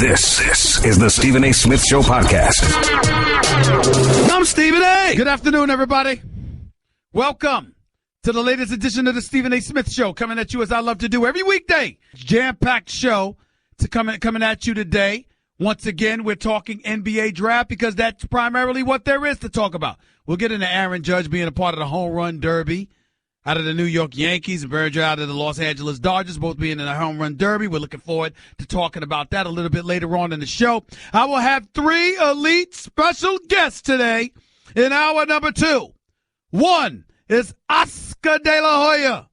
This is the Stephen A. Smith Show podcast. I'm Stephen A. Good afternoon, everybody. Welcome to the latest edition of the Stephen A. Smith Show, coming at you as I love to do every weekday. Jam-packed show coming at you today. Once again, we're talking NBA draft because that's primarily what there is to talk about. We'll get into Aaron Judge being a part of the home run derby out of the New York Yankees and Berger out of the Los Angeles Dodgers, both being in the home run derby. We're looking forward to talking about that a little bit later on in the show. I will have three elite special guests today in hour number 2. One is Oscar De La Hoya,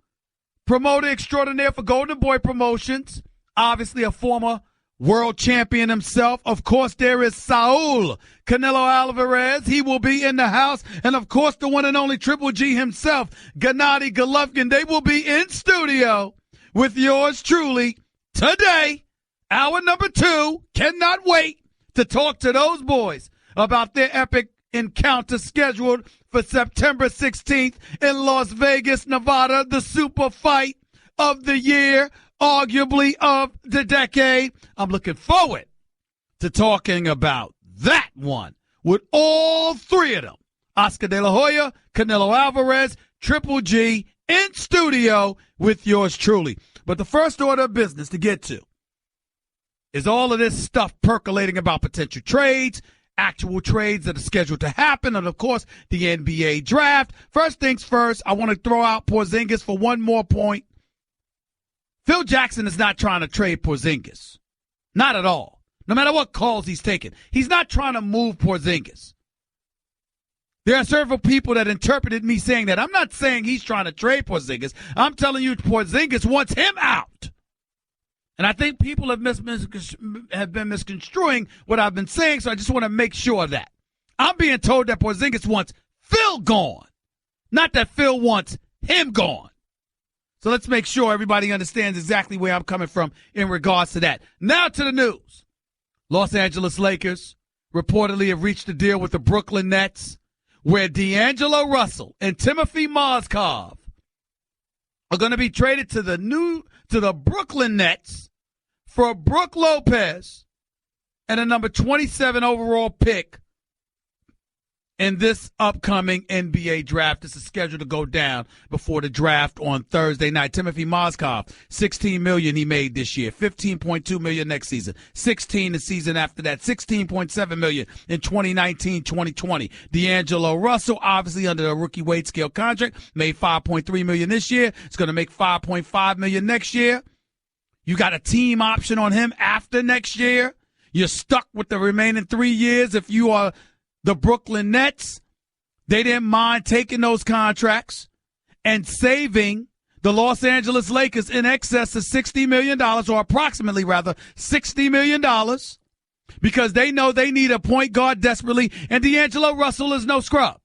promoter extraordinaire for Golden Boy Promotions, obviously a former world champion himself. Of course, there is Saul Canelo Alvarez. He will be in the house. And, of course, the one and only Triple G himself, Gennady Golovkin. They will be in studio with yours truly today, hour number 2. Cannot wait to talk to those boys about their epic encounter scheduled for September 16th in Las Vegas, Nevada, the super fight of the year, arguably of the decade. I'm looking forward to talking about that one with all three of them. Oscar De La Hoya, Canelo Alvarez, Triple G in studio with yours truly. But the first order of business to get to is all of this stuff percolating about potential trades, actual trades that are scheduled to happen, and, of course, the NBA draft. First things first, I want to throw out Porzingis for one more point. Phil Jackson is not trying to trade Porzingis. Not at all. No matter what calls he's taking. He's not trying to move Porzingis. There are several people that interpreted me saying that. I'm not saying he's trying to trade Porzingis. I'm telling you Porzingis wants him out. And I think people have been misconstruing what I've been saying, so I just want to make sure of that. I'm being told that Porzingis wants Phil gone, not that Phil wants him gone. So let's make sure everybody understands exactly where I'm coming from in regards to that. Now to the news. Los Angeles Lakers reportedly have reached a deal with the Brooklyn Nets where D'Angelo Russell and Timothy Mozgov are going to be traded to the Brooklyn Nets for Brook Lopez and a number 27 overall pick in this upcoming NBA draft. This is scheduled to go down before the draft on Thursday night. Timothy Mozgov, $16 million he made this year, $15.2 million next season, $16 the season after that, $16.7 million in 2019-2020. D'Angelo Russell, obviously under a rookie wage scale contract, made $5.3 million this year. It's going to make $5.5 million next year. You got a team option on him after next year. You're stuck with the remaining 3 years if you are the Brooklyn Nets. They didn't mind taking those contracts and saving the Los Angeles Lakers in excess of $60 million, or approximately, rather, $60 million, because they know they need a point guard desperately, and D'Angelo Russell is no scrub.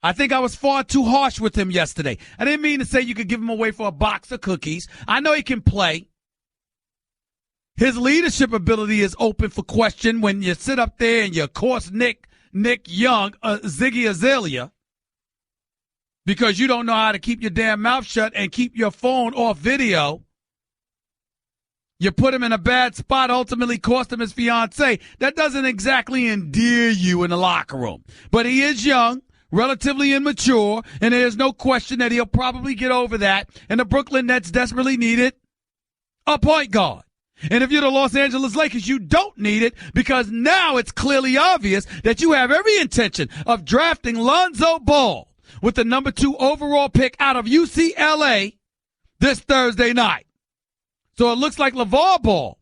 I think I was far too harsh with him yesterday. I didn't mean to say you could give him away for a box of cookies. I know he can play. His leadership ability is open for question when you sit up there and you course Nick Young, Ziggy Azalea, because you don't know how to keep your damn mouth shut and keep your phone off video. You put him in a bad spot, ultimately cost him his fiancée. That doesn't exactly endear you in the locker room. But he is young, relatively immature, and there's no question that he'll probably get over that. And the Brooklyn Nets desperately needed a point guard. And if you're the Los Angeles Lakers, you don't need it, because now it's clearly obvious that you have every intention of drafting Lonzo Ball with the number 2 overall pick out of UCLA this Thursday night. So it looks like LeVar Ball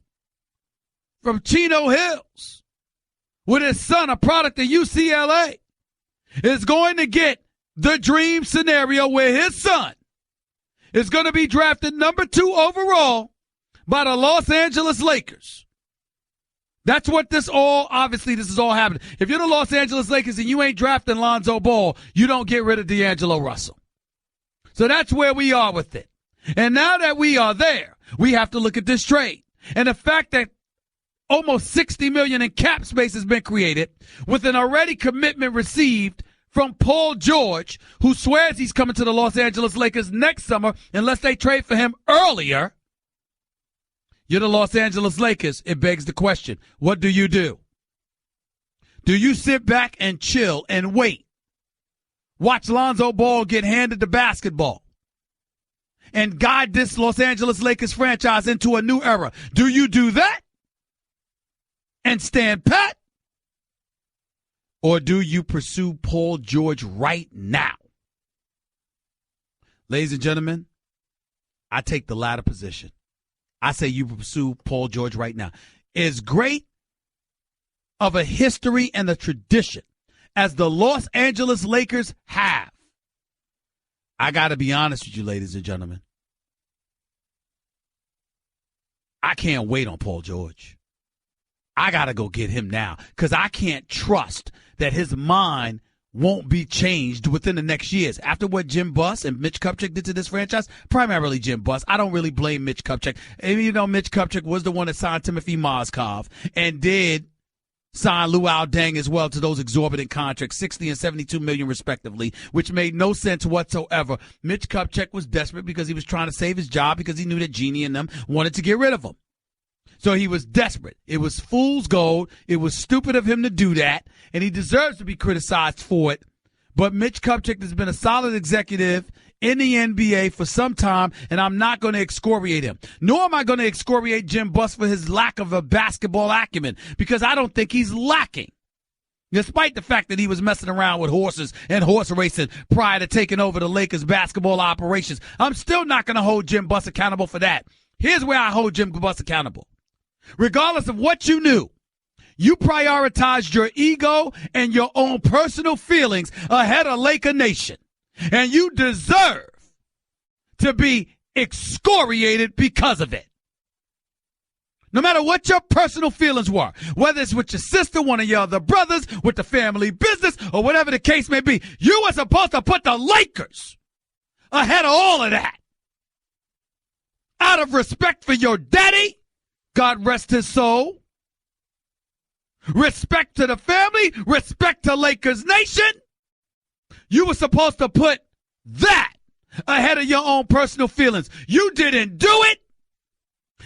from Chino Hills with his son, a product of UCLA, is going to get the dream scenario where his son is going to be drafted number 2 overall by the Los Angeles Lakers. That's what this is all happening. If you're the Los Angeles Lakers and you ain't drafting Lonzo Ball, you don't get rid of D'Angelo Russell. So that's where we are with it. And now that we are there, we have to look at this trade. And the fact that almost $60 million in cap space has been created with an already commitment received from Paul George, who swears he's coming to the Los Angeles Lakers next summer unless they trade for him earlier. You're the Los Angeles Lakers. It begs the question, what do you do? Do you sit back and chill and wait? Watch Lonzo Ball get handed the basketball and guide this Los Angeles Lakers franchise into a new era. Do you do that and stand pat? Or do you pursue Paul George right now? Ladies and gentlemen, I take the latter position. I say you pursue Paul George right now. As great of a history and a tradition as the Los Angeles Lakers have, I got to be honest with you, ladies and gentlemen. I can't wait on Paul George. I got to go get him now because I can't trust that his mind won't be changed within the next years. After what Jim Buss and Mitch Kupchak did to this franchise, primarily Jim Buss, I don't really blame Mitch Kupchak. And you know, Mitch Kupchak was the one that signed Timothy Mozgov and did sign Luol Deng as well to those exorbitant contracts, 60 and 72 million respectively, which made no sense whatsoever. Mitch Kupchak was desperate because he was trying to save his job because he knew that Jeannie and them wanted to get rid of him. So he was desperate. It was fool's gold. It was stupid of him to do that, and he deserves to be criticized for it. But Mitch Kupchak has been a solid executive in the NBA for some time, and I'm not going to excoriate him. Nor am I going to excoriate Jim Buss for his lack of a basketball acumen, because I don't think he's lacking. Despite the fact that he was messing around with horses and horse racing prior to taking over the Lakers basketball operations, I'm still not going to hold Jim Buss accountable for that. Here's where I hold Jim Buss accountable. Regardless of what you knew, you prioritized your ego and your own personal feelings ahead of Laker Nation. And you deserve to be excoriated because of it. No matter what your personal feelings were, whether it's with your sister, one of your other brothers, with the family business, or whatever the case may be, you were supposed to put the Lakers ahead of all of that. Out of respect for your daddy, God rest his soul. Respect to the family, respect to Lakers Nation. You were supposed to put that ahead of your own personal feelings. You didn't do it.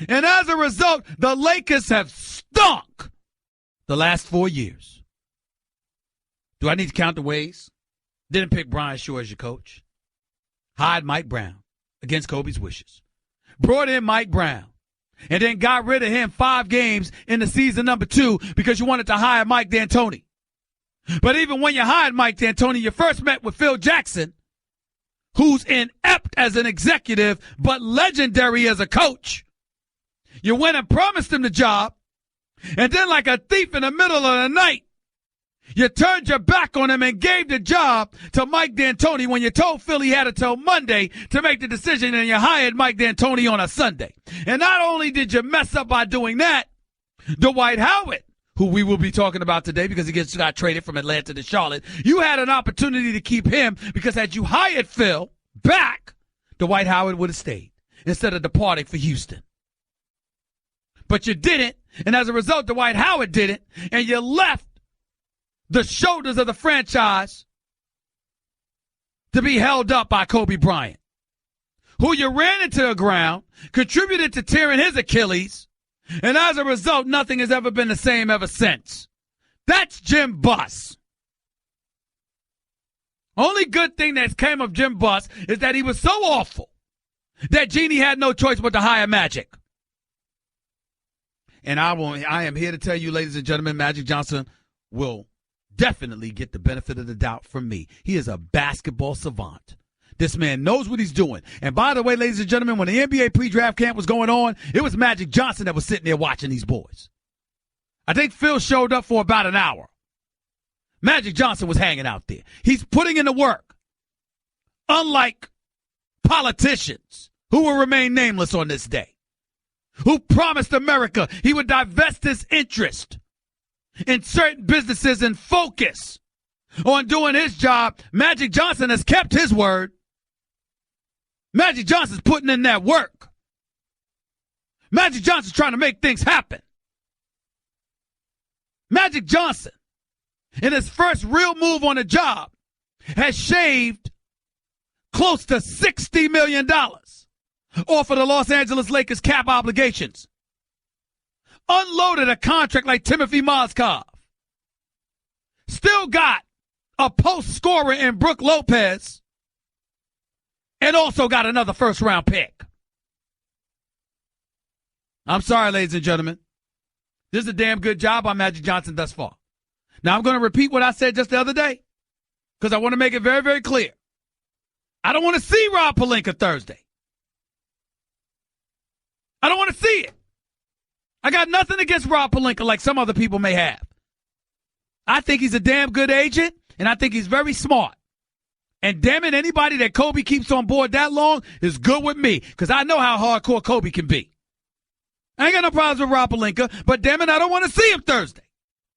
And as a result, the Lakers have stunk the last 4 years. Do I need to count the ways? Didn't pick Brian Shaw as your coach. Hired Mike Brown against Kobe's wishes. Brought in Mike Brown. And then got rid of him 5 games in the season number 2 because you wanted to hire Mike D'Antoni. But even when you hired Mike D'Antoni, you first met with Phil Jackson, who's inept as an executive but legendary as a coach. You went and promised him the job, and then like a thief in the middle of the night, you turned your back on him and gave the job to Mike D'Antoni when you told Phil he had until Monday to make the decision, and you hired Mike D'Antoni on a Sunday. And not only did you mess up by doing that, Dwight Howard, who we will be talking about today because he got traded from Atlanta to Charlotte, you had an opportunity to keep him because had you hired Phil back, Dwight Howard would have stayed instead of departing for Houston. But you didn't, and as a result, Dwight Howard didn't, and you left the shoulders of the franchise to be held up by Kobe Bryant, who you ran into the ground, contributed to tearing his Achilles, and as a result, nothing has ever been the same ever since. That's Jim Buss. Only good thing that came of Jim Buss is that he was so awful that Jeannie had no choice but to hire Magic. And I am here to tell you, ladies and gentlemen, Magic Johnson will definitely get the benefit of the doubt from me. He is a basketball savant. This man knows what he's doing. And by the way, ladies and gentlemen, when the NBA pre-draft camp was going on, it was Magic Johnson that was sitting there watching these boys. I think Phil showed up for about an hour. Magic Johnson was hanging out there. He's putting in the work. Unlike politicians who will remain nameless on this day, who promised America he would divest his interest in certain businesses and focus on doing his job. Magic Johnson has kept his word. Magic Johnson's putting in that work. Magic Johnson's trying to make things happen. Magic Johnson, in his first real move on the job, has shaved close to $60 million off of the Los Angeles Lakers cap obligations. unloaded a contract like Timothy Mozgov, still got a post scorer in Brook Lopez, and also got another first-round pick. I'm sorry, ladies and gentlemen. This is a damn good job by Magic Johnson thus far. Now, I'm going to repeat what I said just the other day because I want to make it very, very clear. I don't want to see Rob Pelinka Thursday. I don't want to see it. I got nothing against Rob Pelinka like some other people may have. I think he's a damn good agent, and I think he's very smart. And damn it, anybody that Kobe keeps on board that long is good with me because I know how hardcore Kobe can be. I ain't got no problems with Rob Pelinka, but damn it, I don't want to see him Thursday.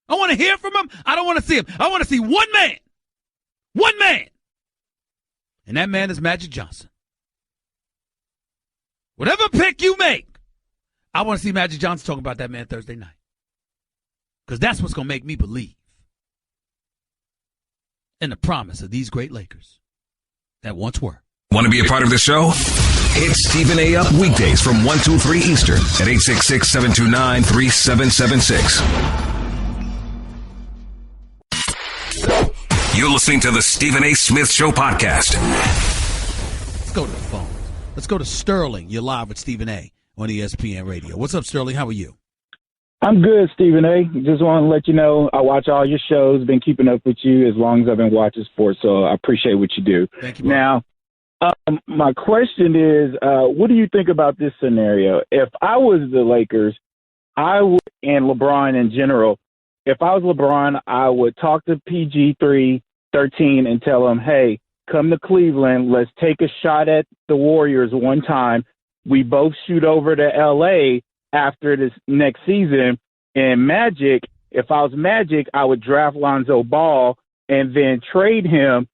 I want to hear from him. I don't want to see him. I want to see one man. One man. And that man is Magic Johnson. Whatever pick you make, I want to see Magic Johnson talking about that man Thursday night. Because that's what's going to make me believe in the promise of these great Lakers that once were. Want to be a part of the show? Hit Stephen A. up weekdays from 1 to 3 Eastern at 866-729-3776. You're listening to the Stephen A. Smith Show podcast. Let's go to the phone. Let's go to Sterling. You're live with Stephen A. on ESPN Radio. What's up, Sterling? How are you? I'm good, Stephen A. Just want to let you know I watch all your shows, been keeping up with you as long as I've been watching sports, so I appreciate what you do. Thank you, bro. Now, my question is, what do you think about this scenario? If I was the Lakers, I would, and LeBron in general, if I was LeBron, I would talk to PG-13 and tell him, hey, come to Cleveland. Let's take a shot at the Warriors one time. We both shoot over to L.A. after this next season. And Magic, if I was Magic, I would draft Lonzo Ball and then trade him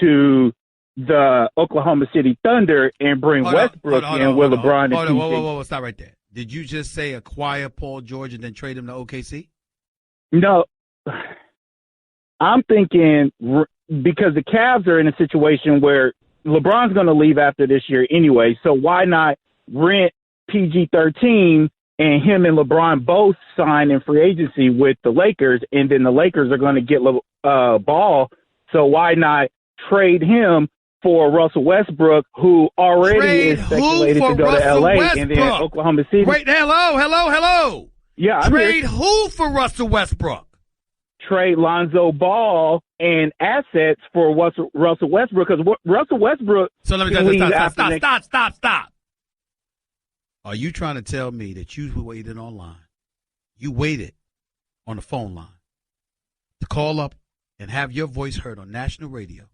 to the Oklahoma City Thunder and bring Westbrook in with LeBron and PG. Whoa, stop right there. Did you just say acquire Paul George and then trade him to OKC? No. I'm thinking because the Cavs are in a situation where LeBron's going to leave after this year anyway, so why not rent PG-13 and him and LeBron both sign in free agency with the Lakers, and then the Lakers are going to get Ball, so why not trade him for Russell Westbrook, who already is speculated to go to L.A. and then Oklahoma City. Wait, hello. Yeah, trade who for Russell Westbrook? Trade Lonzo Ball and assets for Russell Westbrook, because Russell Westbrook. So let me stop. Are you trying to tell me that you waited online? You waited on the phone line to call up and have your voice heard on national radio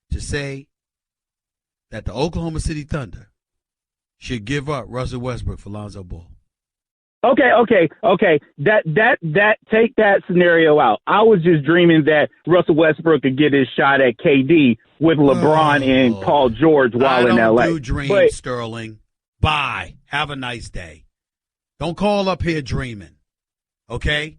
to say that the Oklahoma City Thunder should give up Russell Westbrook for Lonzo Ball? Okay. That take that scenario out. I was just dreaming that Russell Westbrook could get his shot at KD with LeBron and Paul George while in LA. I don't do dreams, Sterling. Bye. Have a nice day. Don't call up here dreaming. Okay?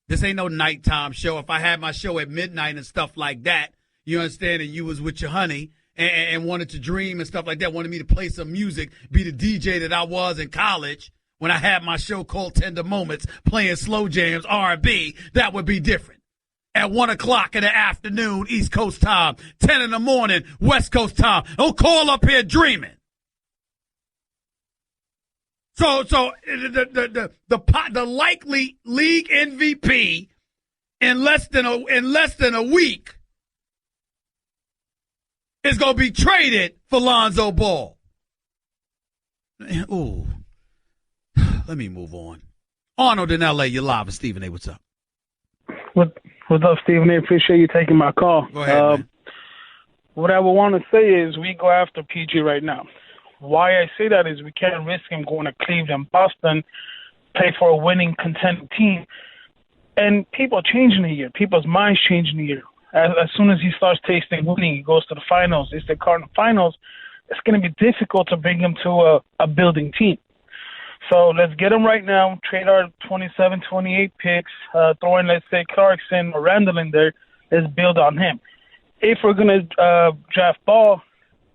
This ain't no nighttime show. If I had my show at midnight and stuff like that, you understand, and you was with your honey and wanted to dream and stuff like that, wanted me to play some music, be the DJ that I was in college when I had my show called Tender Moments, playing slow jams, R&B, that would be different. At 1 o'clock in the afternoon, East Coast time, 10 in the morning, West Coast time. Don't call up here dreaming. So the likely league MVP in less than a week is going to be traded for Lonzo Ball. Ooh. Let me move on. Arnold in L.A., you're live with Stephen A. What's up? What's up, Stephen A.? Appreciate you taking my call. Go ahead, man. What I would want to say is we go after PG right now. Why I say that is we can't risk him going to Cleveland, Boston, play for a winning, contending team. And people change in a year. People's minds change in a year. As soon as he starts tasting winning, he goes to the finals. It's the Cardinal finals. It's going to be difficult to bring him to a building team. So let's get him right now, trade our 27, 28 picks, throw in, let's say, Clarkson or Randall in there. Let's build on him. If we're going to draft Ball,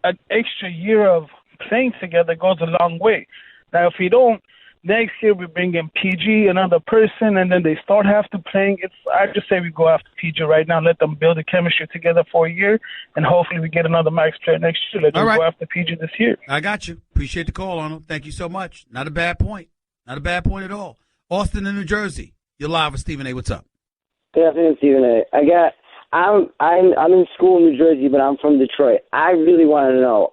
an extra year of playing together goes a long way. Now, if we don't, Next year we bring in PG, another person, and then they start half the playing. I just say we go after PG right now, let them build the chemistry together for a year, and hopefully we get another max player next year. Let them go after PG this year. I got you. Appreciate the call, Arnold. Thank you so much. Not a bad point. Not a bad point at all. Austin in New Jersey. You're live with Stephen A. What's up? Good afternoon, Stephen A. I'm in school in New Jersey, but I'm from Detroit. I really want to know.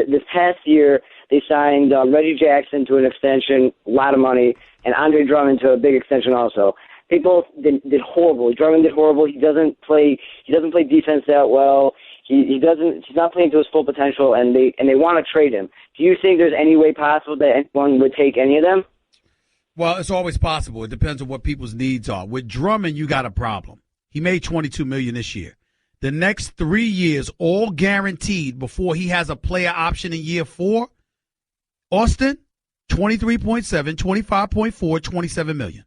This past year they signed Reggie Jackson to an extension, a lot of money, and Andre Drummond to a big extension also. They both did horrible. Drummond did horrible. He doesn't play defense that well. He's not playing to his full potential, and they want to trade him. Do you think there's any way possible that anyone would take any of them? Well, it's always possible. It depends on what people's needs are. With Drummond, you got a problem. He made $22 million this year. The next 3 years, all guaranteed before he has a player option in year 4. Austin, 23.7, 25.4, $27 million.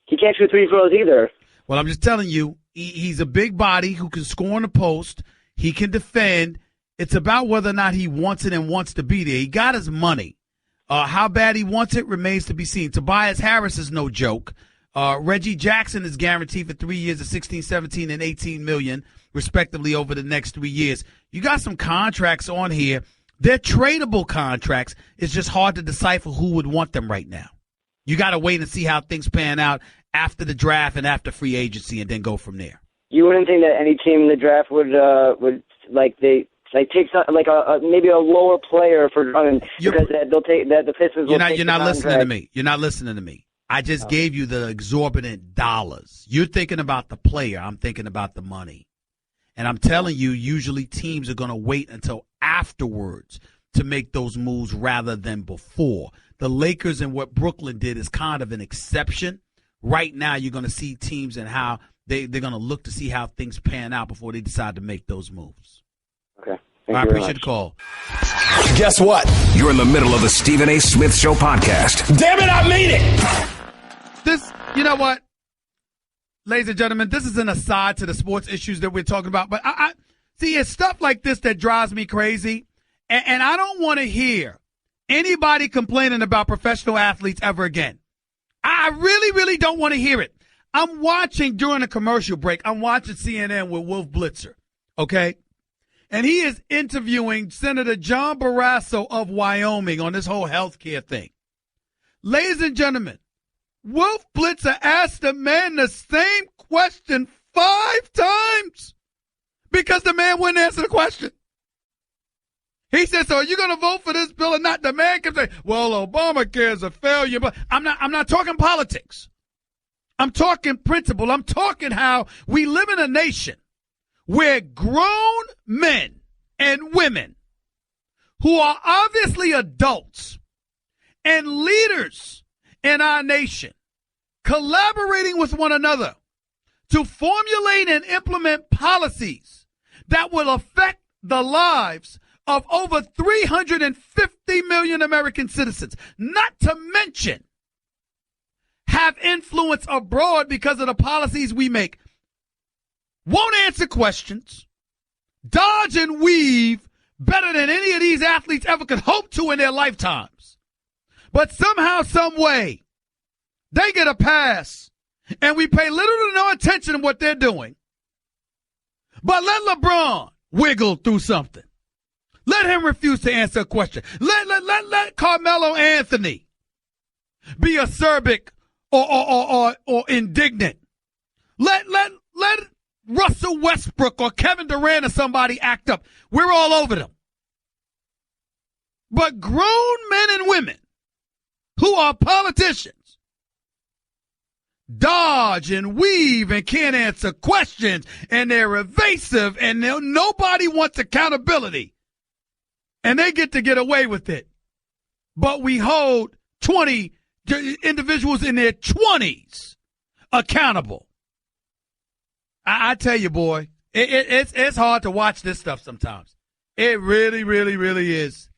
He can't shoot free throws either. Well, I'm just telling you, he's a big body who can score in the post. He can defend. It's about whether or not he wants it and wants to be there. He got his money. How bad he wants it remains to be seen. Tobias Harris is no joke. Reggie Jackson is guaranteed for 3 years of 16, 17, and 18 million, respectively, over the next 3 years. You got some contracts on here. They're tradable contracts. It's just hard to decipher who would want them right now. You got to wait and see how things pan out after the draft and after free agency, and then go from there. You wouldn't think that any team in the draft would take maybe a lower player for Drummond because they'll take that the Pistons. You're not listening to me. You're not listening to me. I just gave you the exorbitant dollars. You're thinking about the player. I'm thinking about the money. And I'm telling you, usually teams are going to wait until afterwards to make those moves rather than before. The Lakers and what Brooklyn did is kind of an exception. Right now, you're going to see teams and how they're going to look to see how things pan out before they decide to make those moves. Okay. I appreciate the call. Guess what? You're in the middle of the Stephen A. Smith Show podcast. Damn it, I mean it! You know what? Ladies and gentlemen, this is an aside to the sports issues that we're talking about. But I see, it's stuff like this that drives me crazy. And I don't want to hear anybody complaining about professional athletes ever again. I really, really don't want to hear it. I'm watching during a commercial break. I'm watching CNN with Wolf Blitzer. Okay? And he is interviewing Senator John Barrasso of Wyoming on this whole health care thing. Ladies and gentlemen, Wolf Blitzer asked the man the same question 5 times because the man wouldn't answer the question. He said, so are you going to vote for this bill or not? The man can say, well, Obamacare is a failure. But I'm not talking politics. I'm talking principle. I'm talking how we live in a nation where grown men and women who are obviously adults and leaders in our nation collaborating with one another to formulate and implement policies that will affect the lives of over 350 million American citizens, not to mention have influence abroad because of the policies we make, won't answer questions, dodge and weave better than any of these athletes ever could hope to in their lifetimes. But somehow, some way, they get a pass, and we pay little to no attention to what they're doing. But let LeBron wiggle through something. Let him refuse to answer a question. Let Carmelo Anthony be acerbic or indignant. Let Russell Westbrook or Kevin Durant or somebody act up. We're all over them. But grown men and women who are politicians dodge and weave and can't answer questions, and they're evasive, and nobody wants accountability. And they get away with it. But we hold 20 individuals in their 20s accountable. I tell you, boy, it's hard to watch this stuff sometimes. It really, really, really is.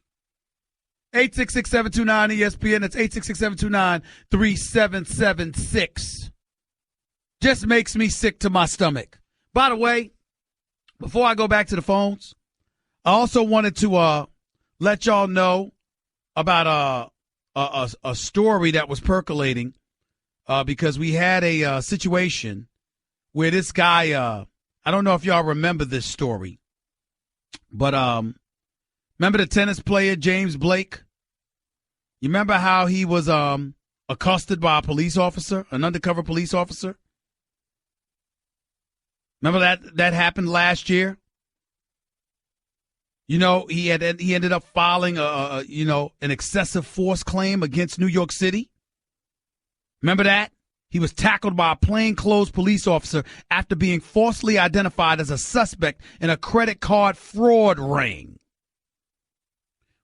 866-729-ESPN. That's 866-729-3776. Just makes me sick to my stomach. By the way, before I go back to the phones, I also wanted to let y'all know about a story that was percolating because we had a situation where this guy, I don't know if y'all remember this story, but remember the tennis player James Blake? You remember how he was accosted by a police officer, an undercover police officer? Remember that happened last year? You know, he ended up filing an excessive force claim against New York City. Remember that? He was tackled by a plainclothes police officer after being falsely identified as a suspect in a credit card fraud ring.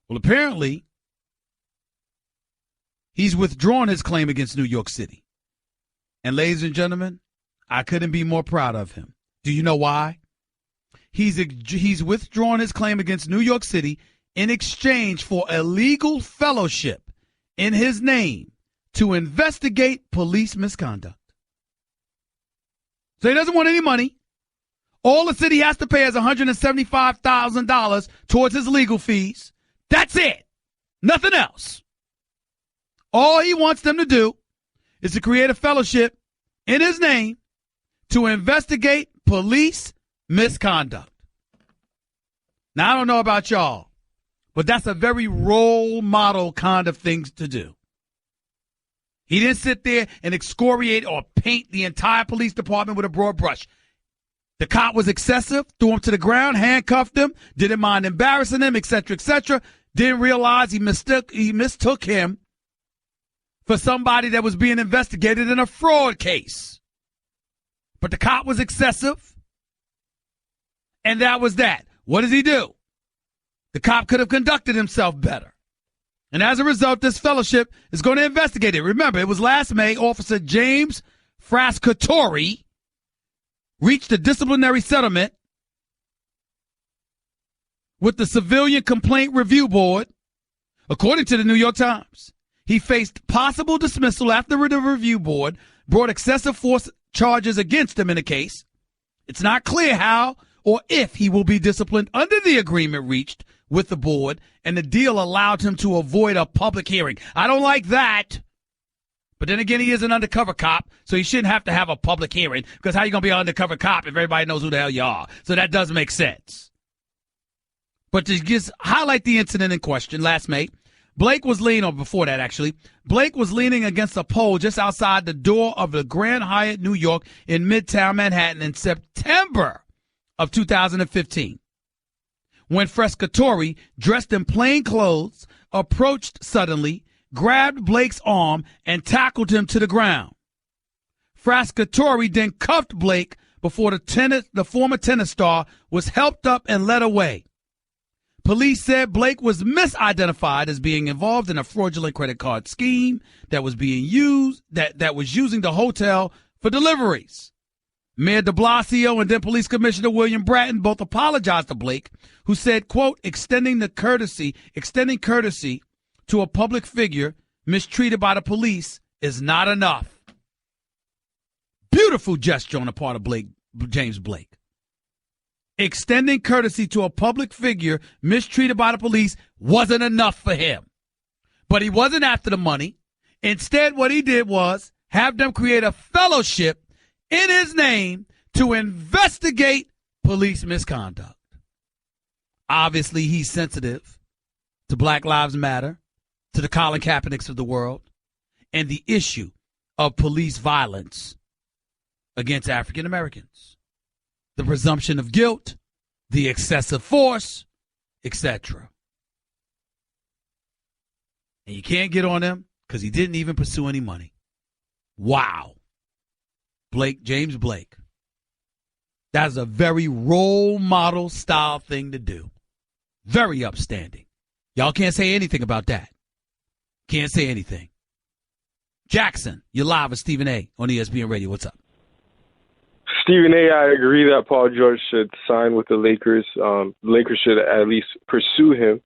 Well, apparently, he's withdrawn his claim against New York City. And ladies and gentlemen, I couldn't be more proud of him. Do you know why? He's withdrawn his claim against New York City in exchange for a legal fellowship in his name to investigate police misconduct. So he doesn't want any money. All the city has to pay is $175,000 towards his legal fees. That's it. Nothing else. All he wants them to do is to create a fellowship in his name to investigate police misconduct. Now, I don't know about y'all, but that's a very role model kind of thing to do. He didn't sit there and excoriate or paint the entire police department with a broad brush. The cop was excessive, threw him to the ground, handcuffed him, didn't mind embarrassing him, etc., etc. Didn't realize he mistook him for somebody that was being investigated in a fraud case. But the cop was excessive, and that was that. What does he do? The cop could have conducted himself better. And as a result, this fellowship is going to investigate it. Remember, it was last May, Officer James Frascatori reached a disciplinary settlement with the Civilian Complaint Review Board. According to the New York Times, he faced possible dismissal after the review board brought excessive force charges against him in the case. It's not clear how or if he will be disciplined under the agreement reached with the board, and the deal allowed him to avoid a public hearing. I don't like that. But then again, he is an undercover cop, so he shouldn't have to have a public hearing, because how are you going to be an undercover cop if everybody knows who the hell you are? So that does make sense. But to just highlight the incident in question, last May, Blake was leaning against a pole just outside the door of the Grand Hyatt New York in Midtown Manhattan in September of 2015. When Frascatori, dressed in plain clothes, approached suddenly, grabbed Blake's arm, and tackled him to the ground. Frascatori then cuffed Blake before the former tennis star was helped up and led away. Police said Blake was misidentified as being involved in a fraudulent credit card scheme that was being used, that was using the hotel for deliveries. Mayor de Blasio and then Police Commissioner William Bratton both apologized to Blake, who said, quote, extending courtesy to a public figure mistreated by the police is not enough. Beautiful gesture on the part of James Blake. Extending courtesy to a public figure mistreated by the police wasn't enough for him. But he wasn't after the money. Instead, what he did was have them create a fellowship in his name to investigate police misconduct. Obviously, he's sensitive to Black Lives Matter, to the Colin Kaepernicks of the world, and the issue of police violence against African Americans. The presumption of guilt, the excessive force, etc. And you can't get on him because he didn't even pursue any money. Wow. James Blake. That's a very role model style thing to do. Very upstanding. Y'all can't say anything about that. Can't say anything. Jackson, you're live with Stephen A. on ESPN Radio. What's up? Stephen A., I agree that Paul George should sign with the Lakers. The Lakers should at least pursue him.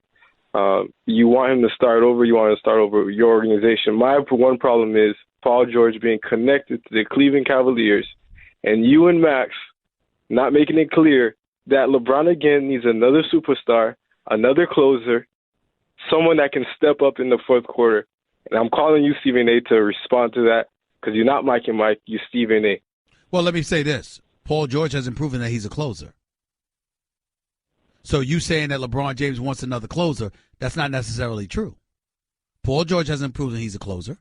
You want him to start over. You want him to start over with your organization. My one problem is Paul George being connected to the Cleveland Cavaliers, and you and Max not making it clear that LeBron again needs another superstar, another closer, someone that can step up in the fourth quarter And I'm calling you, Stephen A., to respond to that because you're not Mike and Mike, you're Stephen A. Well, let me say this. Paul George hasn't proven that he's a closer. So you saying that LeBron James wants another closer, that's not necessarily true. Paul George hasn't proven he's a closer.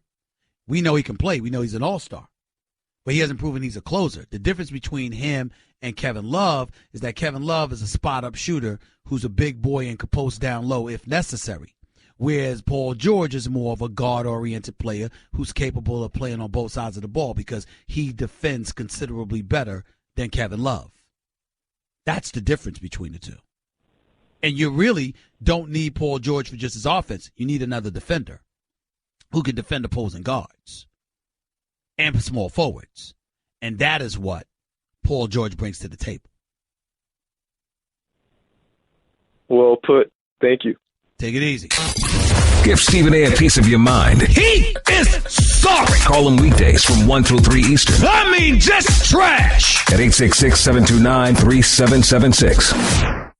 We know he can play. We know he's an all-star. But he hasn't proven he's a closer. The difference between him and Kevin Love is that Kevin Love is a spot-up shooter who's a big boy and can post down low if necessary. Whereas Paul George is more of a guard-oriented player who's capable of playing on both sides of the ball because he defends considerably better than Kevin Love. That's the difference between the two. And you really don't need Paul George for just his offense. You need another defender who can defend opposing guards and small forwards. And that is what Paul George brings to the table. Well put. Thank you. Take it easy. Give Stephen A. piece of your mind. He is sorry. Call him weekdays from 1 till 3 Eastern. I mean, just trash. At 866-729-3776.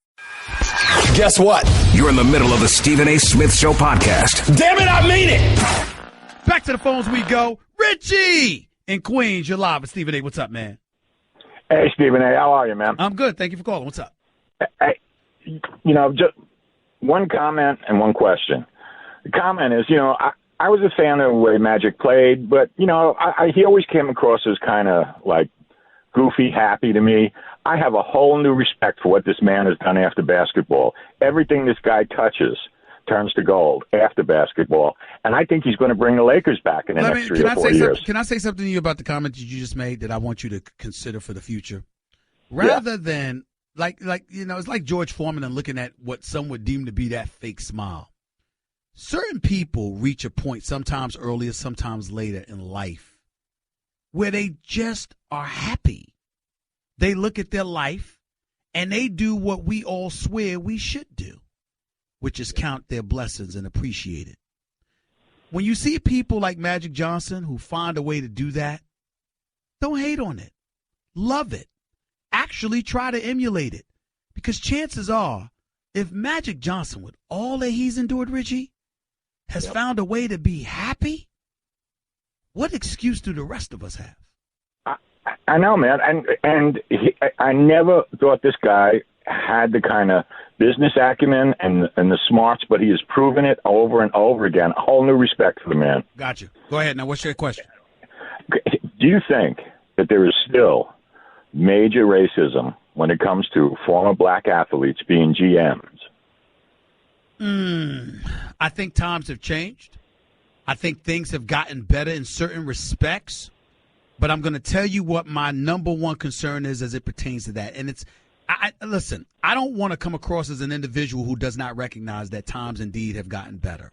Guess what? You're in the middle of the Stephen A. Smith Show podcast. Damn it, I mean it. Back to the phones we go. Richie in Queens, you're live with Stephen A. What's up, man? Hey, Stephen A., how are you, man? I'm good. Thank you for calling. What's up? Hey, just one comment and one question. The comment is, I was a fan of the way Magic played, but, he always came across as kind of like goofy, happy to me. I have a whole new respect for what this man has done after basketball. Everything this guy touches turns to gold after basketball, and I think he's going to bring the Lakers back in the next 3 or 4 years. Can I say something to you about the comment that you just made that I want you to consider for the future? Rather than, it's like George Foreman and looking at what some would deem to be that fake smile. Certain people reach a point, sometimes earlier, sometimes later in life, where they just are happy. They look at their life and they do what we all swear we should do, which is count their blessings and appreciate it. When you see people like Magic Johnson who find a way to do that, don't hate on it. Love it. Actually try to emulate it. Because chances are, if Magic Johnson, with all that he's endured, Richie, has found a way to be happy, what excuse do the rest of us have? I know, man, and I never thought this guy had the kind of business acumen and the smarts, but he has proven it over and over again. A whole new respect for the man. Got you. Go ahead. Now, what's your question? Do you think that there is still major racism when it comes to former black athletes being GMs? I think times have changed. I think things have gotten better in certain respects. But I'm going to tell you what my number one concern is as it pertains to that. And listen, I don't want to come across as an individual who does not recognize that times indeed have gotten better.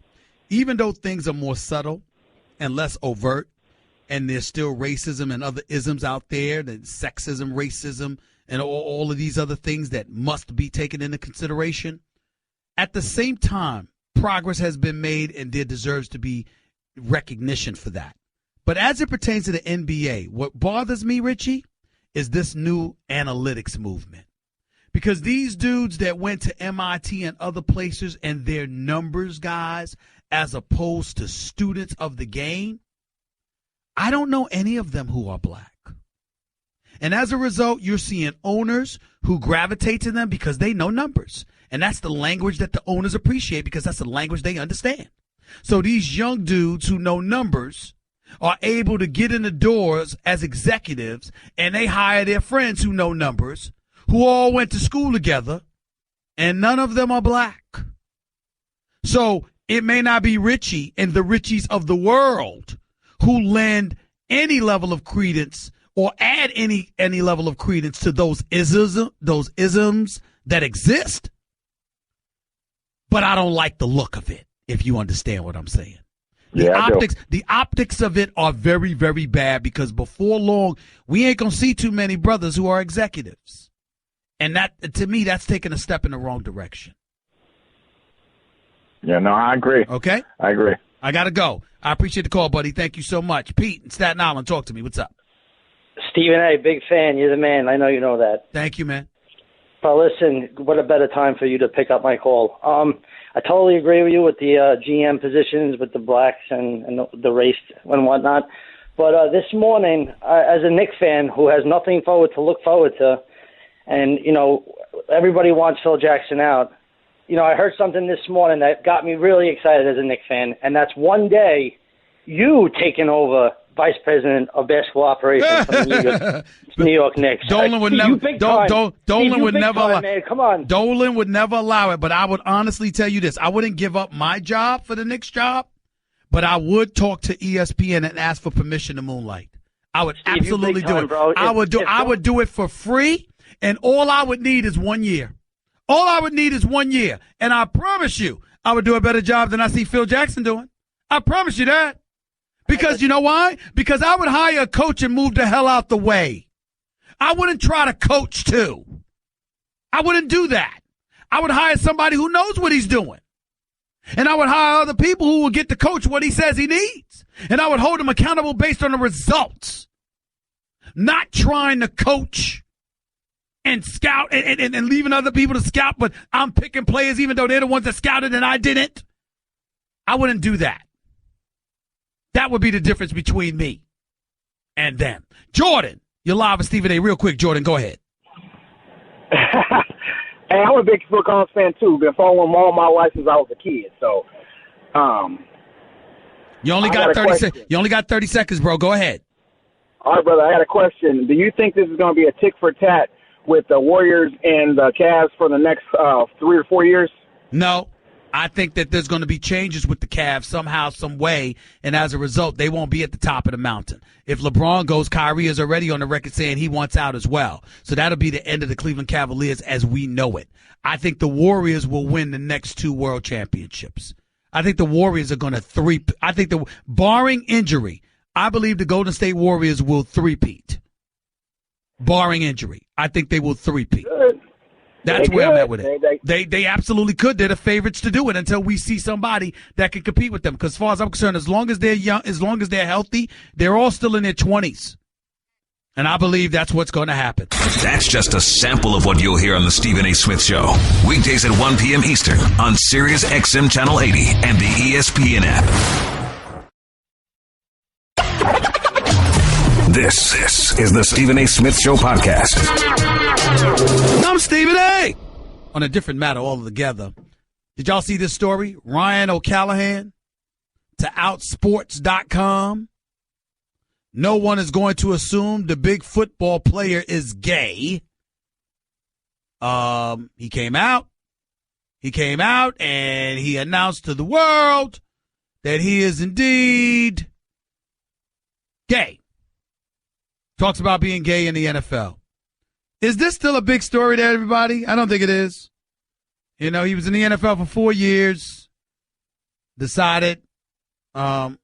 Even though things are more subtle and less overt, and there's still racism and other isms out there, that sexism, racism, and all of these other things that must be taken into consideration. At the same time, progress has been made and there deserves to be recognition for that. But as it pertains to the NBA, what bothers me, Richie, is this new analytics movement. Because these dudes that went to MIT and other places and they're numbers guys as opposed to students of the game, I don't know any of them who are black. And as a result, you're seeing owners who gravitate to them because they know numbers. And that's the language that the owners appreciate because that's the language they understand. So these young dudes who know numbers are able to get in the doors as executives, and they hire their friends who know numbers, who all went to school together, and none of them are black. So it may not be Richie and the Richies of the world who lend any level of credence or add any level of credence to those isms that exist. But I don't like the look of it, if you understand what I'm saying. The optics of it are very, very bad because before long, we ain't going to see too many brothers who are executives. And that, to me, that's taking a step in the wrong direction. Yeah, no, I agree. Okay? I agree. I got to go. I appreciate the call, buddy. Thank you so much. Pete in Staten Island, talk to me. What's up? Stephen A., big fan. You're the man. I know you know that. Thank you, man. But listen, what a better time for you to pick up my call. I totally agree with you with the GM positions with the blacks and the race and whatnot. But this morning, as a Knicks fan who has nothing to look forward to, and, everybody wants Phil Jackson out, I heard something this morning that got me really excited as a Knicks fan, and that's one day you taking over Vice President of Basketball Operations from the New York Knicks. Dolan would never allow it, but I would honestly tell you this. I wouldn't give up my job for the Knicks job, but I would talk to ESPN and ask for permission to moonlight. I would absolutely do it. Bro. I would do it for free, and all I would need is 1 year. All I would need is 1 year, and I promise you I would do a better job than I see Phil Jackson doing. I promise you that. Because you know why? Because I would hire a coach and move the hell out the way. I wouldn't try to coach too. I wouldn't do that. I would hire somebody who knows what he's doing. And I would hire other people who will get the coach what he says he needs. And I would hold him accountable based on the results. Not trying to coach and scout and leaving other people to scout, but I'm picking players even though they're the ones that scouted and I didn't. I wouldn't do that. That would be the difference between me and them. Jordan, you're live with Stephen A. Real quick, Jordan, go ahead. Hey, I'm a big Phil Collins fan, too. Been following him all my life since I was a kid. So, You only got 30 seconds, bro. Go ahead. All right, brother, I got a question. Do you think this is going to be a tick for tat with the Warriors and the Cavs for the next 3 or 4 years? No. I think that there's going to be changes with the Cavs somehow, some way, and as a result, they won't be at the top of the mountain. If LeBron goes, Kyrie is already on the record saying he wants out as well. So that'll be the end of the Cleveland Cavaliers as we know it. I think the Warriors will win the next 2 world championships. I think the Warriors are going to barring injury, I believe the Golden State Warriors will three-peat. Barring injury, I think they will three-peat. Good. That's where I'm at with it. They absolutely could. They're the favorites to do it until we see somebody that can compete with them. Because as far as I'm concerned, as long as they're young, as long as they're healthy, they're all still in their 20s. And I believe that's what's going to happen. That's just a sample of what you'll hear on the Stephen A. Smith Show. Weekdays at 1 p.m. Eastern on Sirius XM Channel 80 and the ESPN app. This is the Stephen A. Smith Show podcast. I'm Stephen A. On a different matter altogether. Did y'all see this story? Ryan O'Callahan to Outsports.com. No one is going to assume the big football player is gay. He came out and he announced to the world that he is indeed gay. Talks about being gay in the NFL. Is this still a big story to everybody? I don't think it is. You know, he was in the NFL for 4 years. Decided, not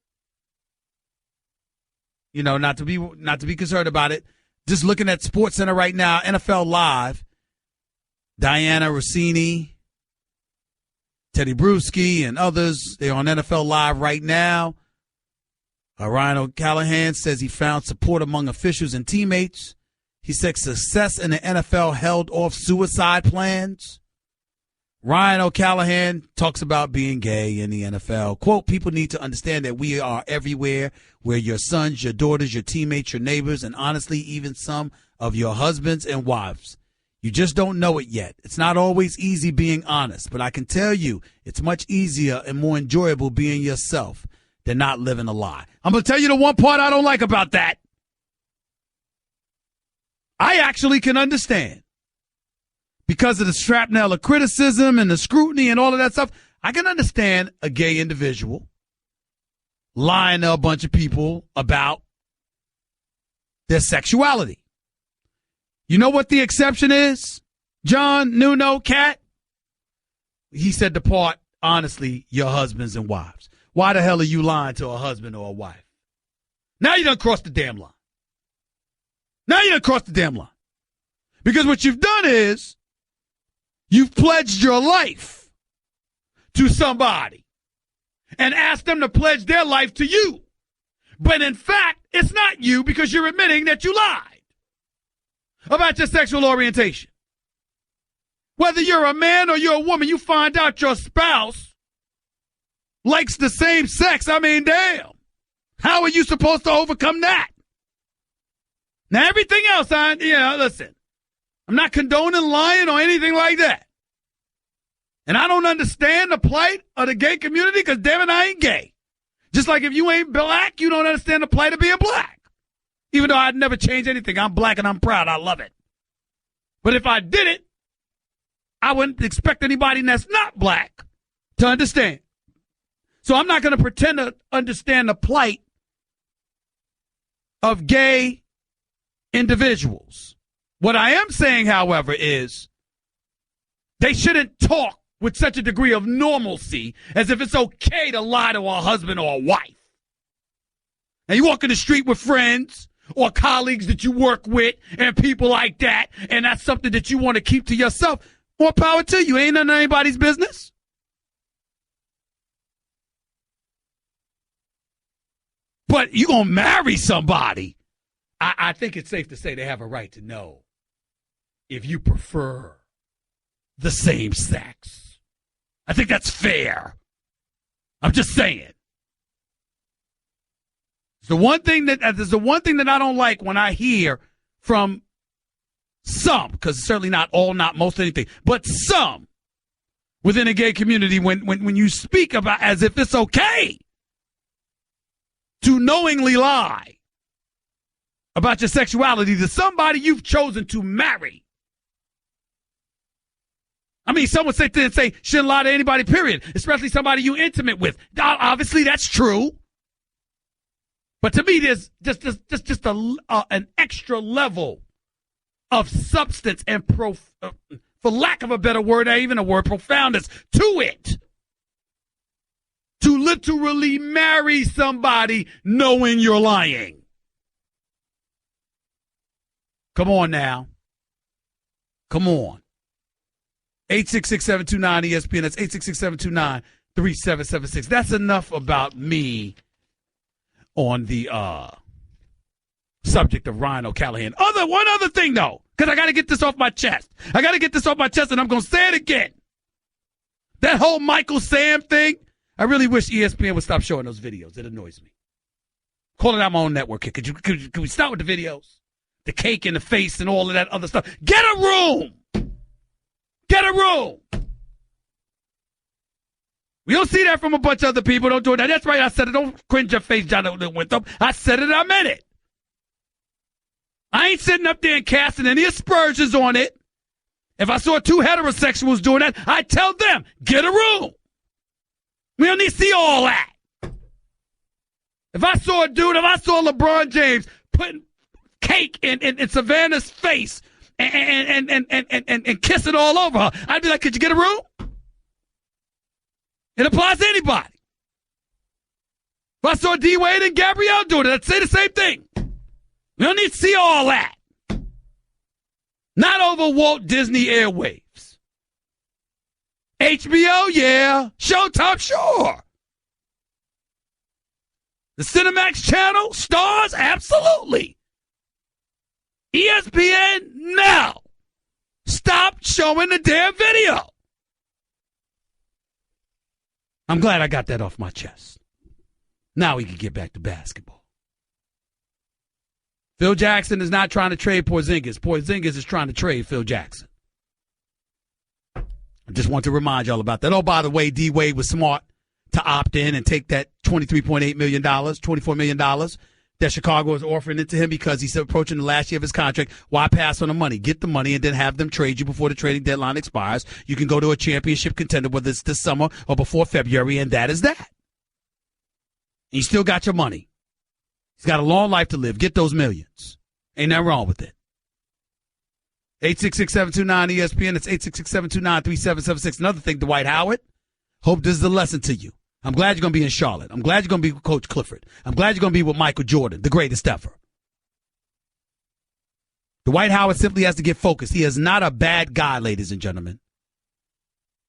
to be concerned about it. Just looking at SportsCenter right now, NFL Live, Diana Rossini, Teddy Bruschi, and others, they're on NFL Live right now. Ryan O'Callahan says he found support among officials and teammates. He said success in the NFL held off suicide plans. Ryan O'Callahan talks about being gay in the NFL. Quote, people need to understand that we are everywhere. We're your sons, your daughters, your teammates, your neighbors, and honestly, even some of your husbands and wives. You just don't know it yet. It's not always easy being honest, but I can tell you it's much easier and more enjoyable being yourself than not living a lie. I'm going to tell you the one part I don't like about that. I actually can understand. Because of the shrapnel of criticism and the scrutiny and all of that stuff, I can understand a gay individual lying to a bunch of people about their sexuality. You know what the exception is? John, Nuno, Cat? He said the part, honestly, your husbands and wives. Why the hell are you lying to a husband or a wife? Now you done crossed the damn line. Because what you've done is you've pledged your life to somebody and asked them to pledge their life to you. But in fact, it's not you because you're admitting that you lied about your sexual orientation. Whether you're a man or you're a woman, you find out your spouse likes the same sex. I mean, damn. How are you supposed to overcome that? Now, everything else, listen, I'm not condoning lying or anything like that. And I don't understand the plight of the gay community because, damn it, I ain't gay. Just like if you ain't black, you don't understand the plight of being black. Even though I'd never change anything. I'm black and I'm proud. I love it. But if I did it, I wouldn't expect anybody that's not black to understand. So I'm not going to pretend to understand the plight of gay individuals. What I am saying, however, is they shouldn't talk with such a degree of normalcy as if it's okay to lie to a husband or a wife. Now, you walk in the street with friends or colleagues that you work with and people like that, and that's something that you want to keep to yourself. More power to you. Ain't none of anybody's business. But you going to marry somebody, I think it's safe to say they have a right to know if you prefer the same sex. I think that's fair. I'm just saying. There's the one thing that I don't like when I hear from some, because certainly not all, not most, anything, but some within the gay community when you speak about as if it's okay to knowingly lie about your sexuality to somebody you've chosen to marry. I mean, some would sit there and say, shouldn't lie to anybody, period, especially somebody you're intimate with. Obviously, that's true. But to me, there's just an extra level of substance and, for lack of a better word, or even a word, profoundness to it. To literally marry somebody knowing you're lying. Come on now. Come on. 866-729-ESPN. That's 866-729-3776. That's enough about me on the subject of Ryan O'Callahan. One other thing, though, because I got to get this off my chest. And I'm going to say it again. That whole Michael Sam thing, I really wish ESPN would stop showing those videos. It annoys me. Calling out my own network. Could we start with the videos? The cake in the face and all of that other stuff. Get a room! Get a room! We don't see that from a bunch of other people. Don't do that. That's right. I said it. Don't cringe your face, John Winthrop. I said it. I meant it. I ain't sitting up there and casting any aspersions on it. If I saw two heterosexuals doing that, I'd tell them, get a room. We don't need to see all that. If I saw LeBron James putting cake in Savannah's face and kiss it all over her, I'd be like, could you get a room? It applies to anybody. If I saw D. Wade and Gabrielle doing it, I'd say the same thing. We don't need to see all that. Not over Walt Disney Airwaves. HBO, yeah. Showtime, sure. The Cinemax channel, Stars, absolutely. ESPN, no. Stop showing the damn video. I'm glad I got that off my chest. Now we can get back to basketball. Phil Jackson is not trying to trade Porzingis. Porzingis is trying to trade Phil Jackson. I just want to remind y'all about that. Oh, by the way, D. Wade was smart to opt in and take that $23.8 million, $24 million that Chicago is offering it to him because he's approaching the last year of his contract. Why pass on the money? Get the money and then have them trade you before the trading deadline expires. You can go to a championship contender, whether it's this summer or before February, and that is that. And you still got your money. He's got a long life to live. Get those millions. Ain't nothing wrong with it. 866-729-ESPN. It's 866-729-3776. Another thing, Dwight Howard. Hope this is a lesson to you. I'm glad you're going to be in Charlotte. I'm glad you're going to be with Coach Clifford. I'm glad you're going to be with Michael Jordan, the greatest ever. Dwight Howard simply has to get focused. He is not a bad guy, ladies and gentlemen.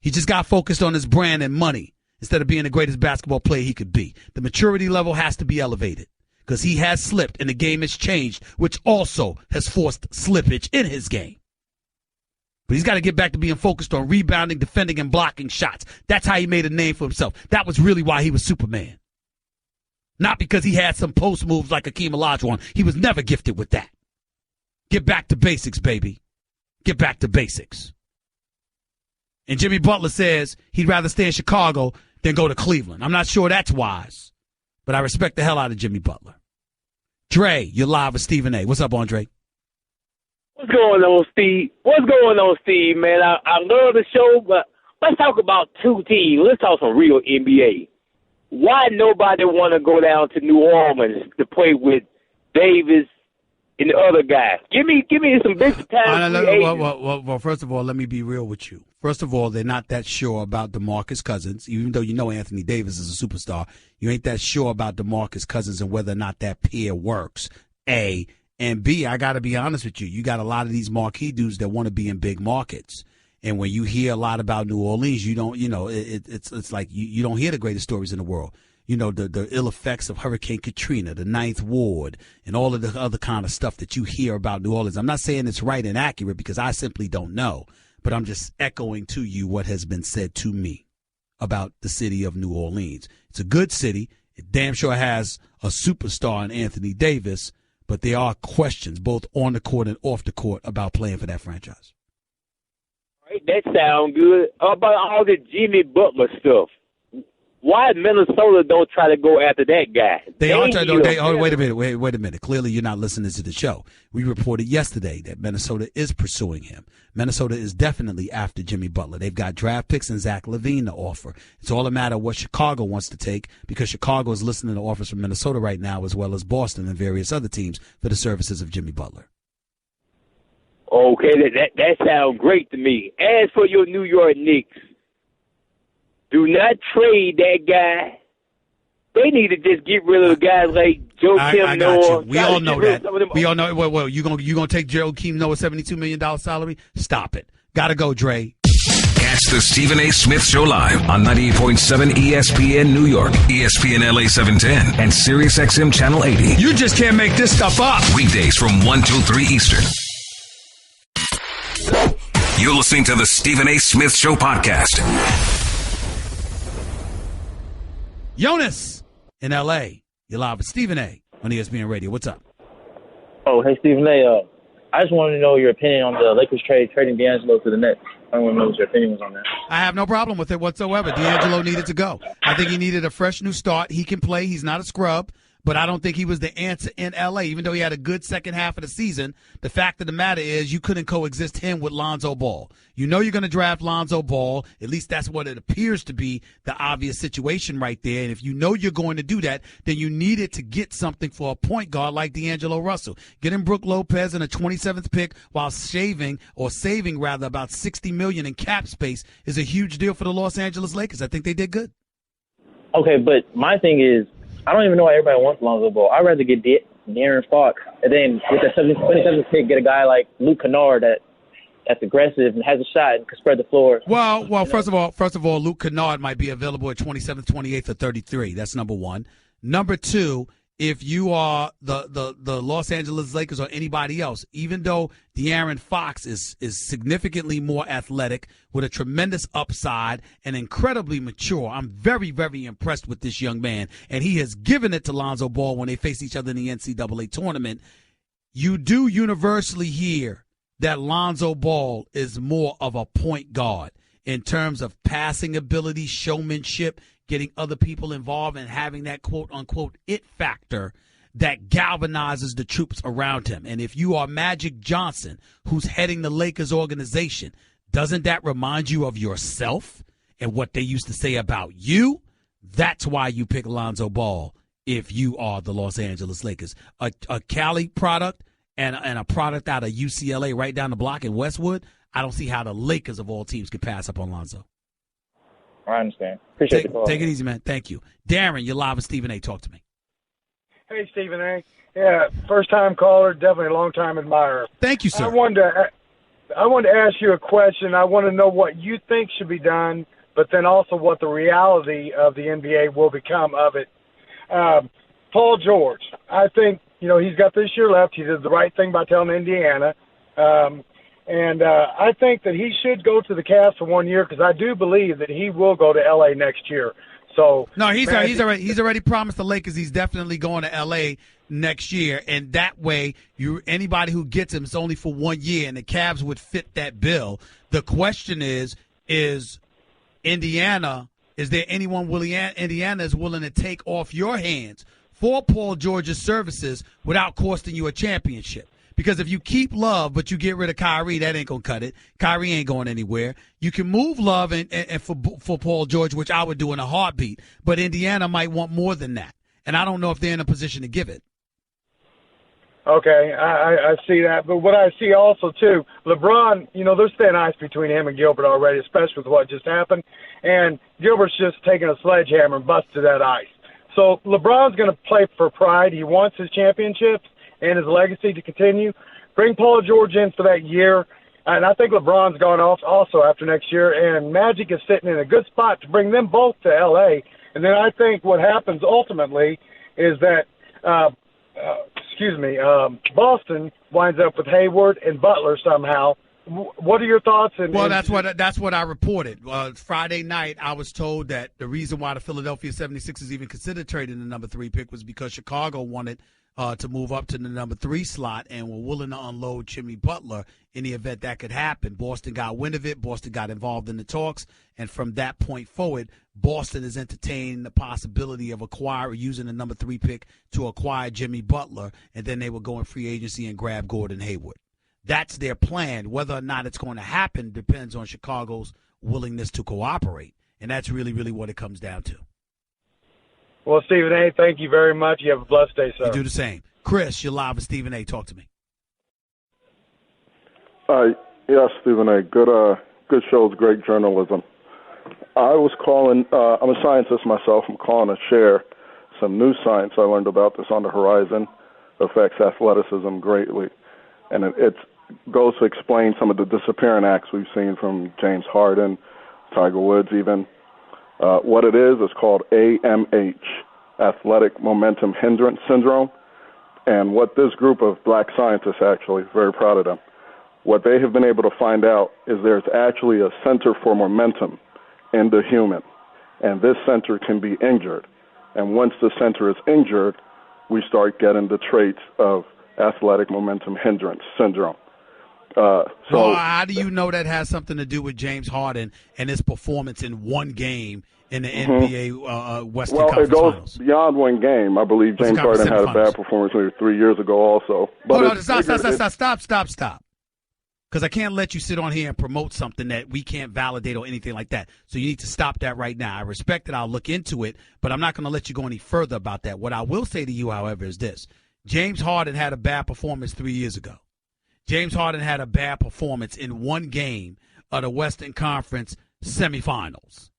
He just got focused on his brand and money instead of being the greatest basketball player he could be. The maturity level has to be elevated because he has slipped and the game has changed, which also has forced slippage in his game. But But he's got to get back to being focused on rebounding, defending, and blocking shots. That's how he made a name for himself. That was really why he was Superman. Not because he had some post moves like Akeem Olajuwon. He was never gifted with that. Get back to basics, baby. Get back to basics. And Jimmy Butler says he'd rather stay in Chicago than go to Cleveland. I'm not sure that's wise, but I respect the hell out of Jimmy Butler. Dre, you're live with Stephen A. What's up, Andre? What's going on, Steve? What's going on, Steve, man? I love the show, but let's talk about two teams. Let's talk some real NBA. Why nobody want to go down to New Orleans to play with Davis and the other guy? Give me some big time. Well, first of all, let me be real with you. First of all, they're not that sure about DeMarcus Cousins, even though you know Anthony Davis is a superstar. You ain't that sure about DeMarcus Cousins and whether or not that pair works. A. And B, I got to be honest with you. You got a lot of these marquee dudes that want to be in big markets. And when you hear a lot about New Orleans, you don't, it's like you don't hear the greatest stories in the world. You know, the ill effects of Hurricane Katrina, the Ninth Ward, and all of the other kind of stuff that you hear about New Orleans. I'm not saying it's right and accurate because I simply don't know. But I'm just echoing to you what has been said to me about the city of New Orleans. It's a good city. It damn sure has a superstar in Anthony Davis, but there are questions both on the court and off the court about playing for that franchise. All right, that sounds good. How about all the Jimmy Butler stuff? Why Minnesota don't try to go after that guy? Wait a minute. Clearly, you're not listening to the show. We reported yesterday that Minnesota is pursuing him. Minnesota is definitely after Jimmy Butler. They've got draft picks and Zach LaVine to offer. It's all a matter of what Chicago wants to take because Chicago is listening to offers from Minnesota right now as well as Boston and various other teams for the services of Jimmy Butler. Okay, that sounds great to me. As for your New York Knicks, do not trade that guy. They need to just get rid of guys like Joakim Noah. We all know that. We all know. Well, you gonna take Joakim Noah's $72 million salary? Stop it. Gotta go, Dre. Catch the Stephen A. Smith Show live on 98.7 ESPN New York, ESPN LA 710, and Sirius XM Channel 80. You just can't make this stuff up. Weekdays from 1 to 3 Eastern. You're listening to the Stephen A. Smith Show podcast. Jonas in L.A. You're live with Stephen A. on ESPN Radio. What's up? Oh, hey, Stephen A. I just wanted to know your opinion on the Lakers trading D'Angelo to the Nets. I want to know what your opinion was on that. I have no problem with it whatsoever. D'Angelo needed to go. I think he needed a fresh new start. He can play. He's not a scrub. But I don't think he was the answer in L.A., even though he had a good second half of the season. The fact of the matter is you couldn't coexist him with Lonzo Ball. You know you're going to draft Lonzo Ball. At least that's what it appears to be, the obvious situation right there. And if you know you're going to do that, then you needed to get something for a point guard like D'Angelo Russell. Getting Brook Lopez in a 27th pick while saving about $60 million in cap space is a huge deal for the Los Angeles Lakers. I think they did good. Okay, but my thing is, I don't even know why everybody wants Lonzo Ball. I'd rather get De'Aaron Fox, and then with the 27th pick, get a guy like Luke Kennard that's aggressive and has a shot and can spread the floor. Well, first of all, Luke Kennard might be available at 27th, 28th, or 33. That's number one. Number two, if you are the Los Angeles Lakers or anybody else, even though De'Aaron Fox is significantly more athletic with a tremendous upside and incredibly mature, I'm very, very impressed with this young man, and he has given it to Lonzo Ball when they face each other in the NCAA tournament. You do universally hear that Lonzo Ball is more of a point guard in terms of passing ability, showmanship, getting other people involved and having that quote-unquote it factor that galvanizes the troops around him. And if you are Magic Johnson, who's heading the Lakers organization, doesn't that remind you of yourself and what they used to say about you? That's why you pick Lonzo Ball if you are the Los Angeles Lakers. A Cali product and a product out of UCLA right down the block in Westwood, I don't see how the Lakers of all teams could pass up on Lonzo. I understand. Appreciate the call. Take it easy, man. Thank you. Darren, you're live with Stephen A. Talk to me. Hey, Stephen A. Yeah, first-time caller, definitely a long-time admirer. Thank you, sir. I wanted to ask you a question. I want to know what you think should be done, but then also what the reality of the NBA will become of it. Paul George, I think, he's got this year left. He did the right thing by telling Indiana. And I think that he should go to the Cavs for 1 year because I do believe that he will go to L.A. next year. So no, he's already promised the Lakers he's definitely going to L.A. next year, and that way anybody who gets him is only for 1 year, and the Cavs would fit that bill. The question is Indiana? Is there anyone Indiana is willing to take off your hands for Paul George's services without costing you a championship? Because if you keep Love but you get rid of Kyrie, that ain't going to cut it. Kyrie ain't going anywhere. You can move Love and for Paul George, which I would do in a heartbeat. But Indiana might want more than that. And I don't know if they're in a position to give it. Okay, I see that. But what I see also, too, LeBron, there's thin ice between him and Gilbert already, especially with what just happened. And Gilbert's just taking a sledgehammer and busted that ice. So LeBron's going to play for pride. He wants his championships and his legacy to continue. Bring Paul George in for that year. And I think LeBron's gone off also after next year. And Magic is sitting in a good spot to bring them both to L.A. And then I think what happens ultimately is that Boston winds up with Hayward and Butler somehow. What are your thoughts? Well, that's what I reported. Friday night, I was told that the reason why the Philadelphia 76ers even considered trading the number 3 pick was because Chicago wanted to move up to the number 3 slot and were willing to unload Jimmy Butler in the event that could happen. Boston got wind of it. Boston got involved in the talks. And from that point forward, Boston is entertaining the possibility of using the number 3 pick to acquire Jimmy Butler, and then they will go in free agency and grab Gordon Hayward. That's their plan. Whether or not it's going to happen depends on Chicago's willingness to cooperate. And that's really, really what it comes down to. Well, Stephen A., thank you very much. You have a blessed day, sir. You do the same. Chris, you're live with Stephen A. Talk to me. Yes, Stephen A. Good shows, great journalism. I was calling, I'm a scientist myself. I'm calling to share some new science I learned about this on the horizon. Affects athleticism greatly. And it goes to explain some of the disappearing acts we've seen from James Harden, Tiger Woods even. What it is called AMH, Athletic Momentum Hindrance Syndrome. And what this group of black scientists, actually, very proud of them, what they have been able to find out is there's actually a center for momentum in the human. And this center can be injured. And once the center is injured, we start getting the traits of athletic momentum hindrance syndrome. So how do you know that has something to do with James Harden and his performance in one game in the NBA Western Conference Finals? Well, it goes beyond one game. I believe James Harden had a bad performance maybe 3 years ago also. But Stop. Because I can't let you sit on here and promote something that we can't validate or anything like that. So you need to stop that right now. I respect it. I'll look into it, but I'm not going to let you go any further about that. What I will say to you, however, is this. James Harden had a bad performance 3 years ago. James Harden had a bad performance in one game of the Western Conference semifinals.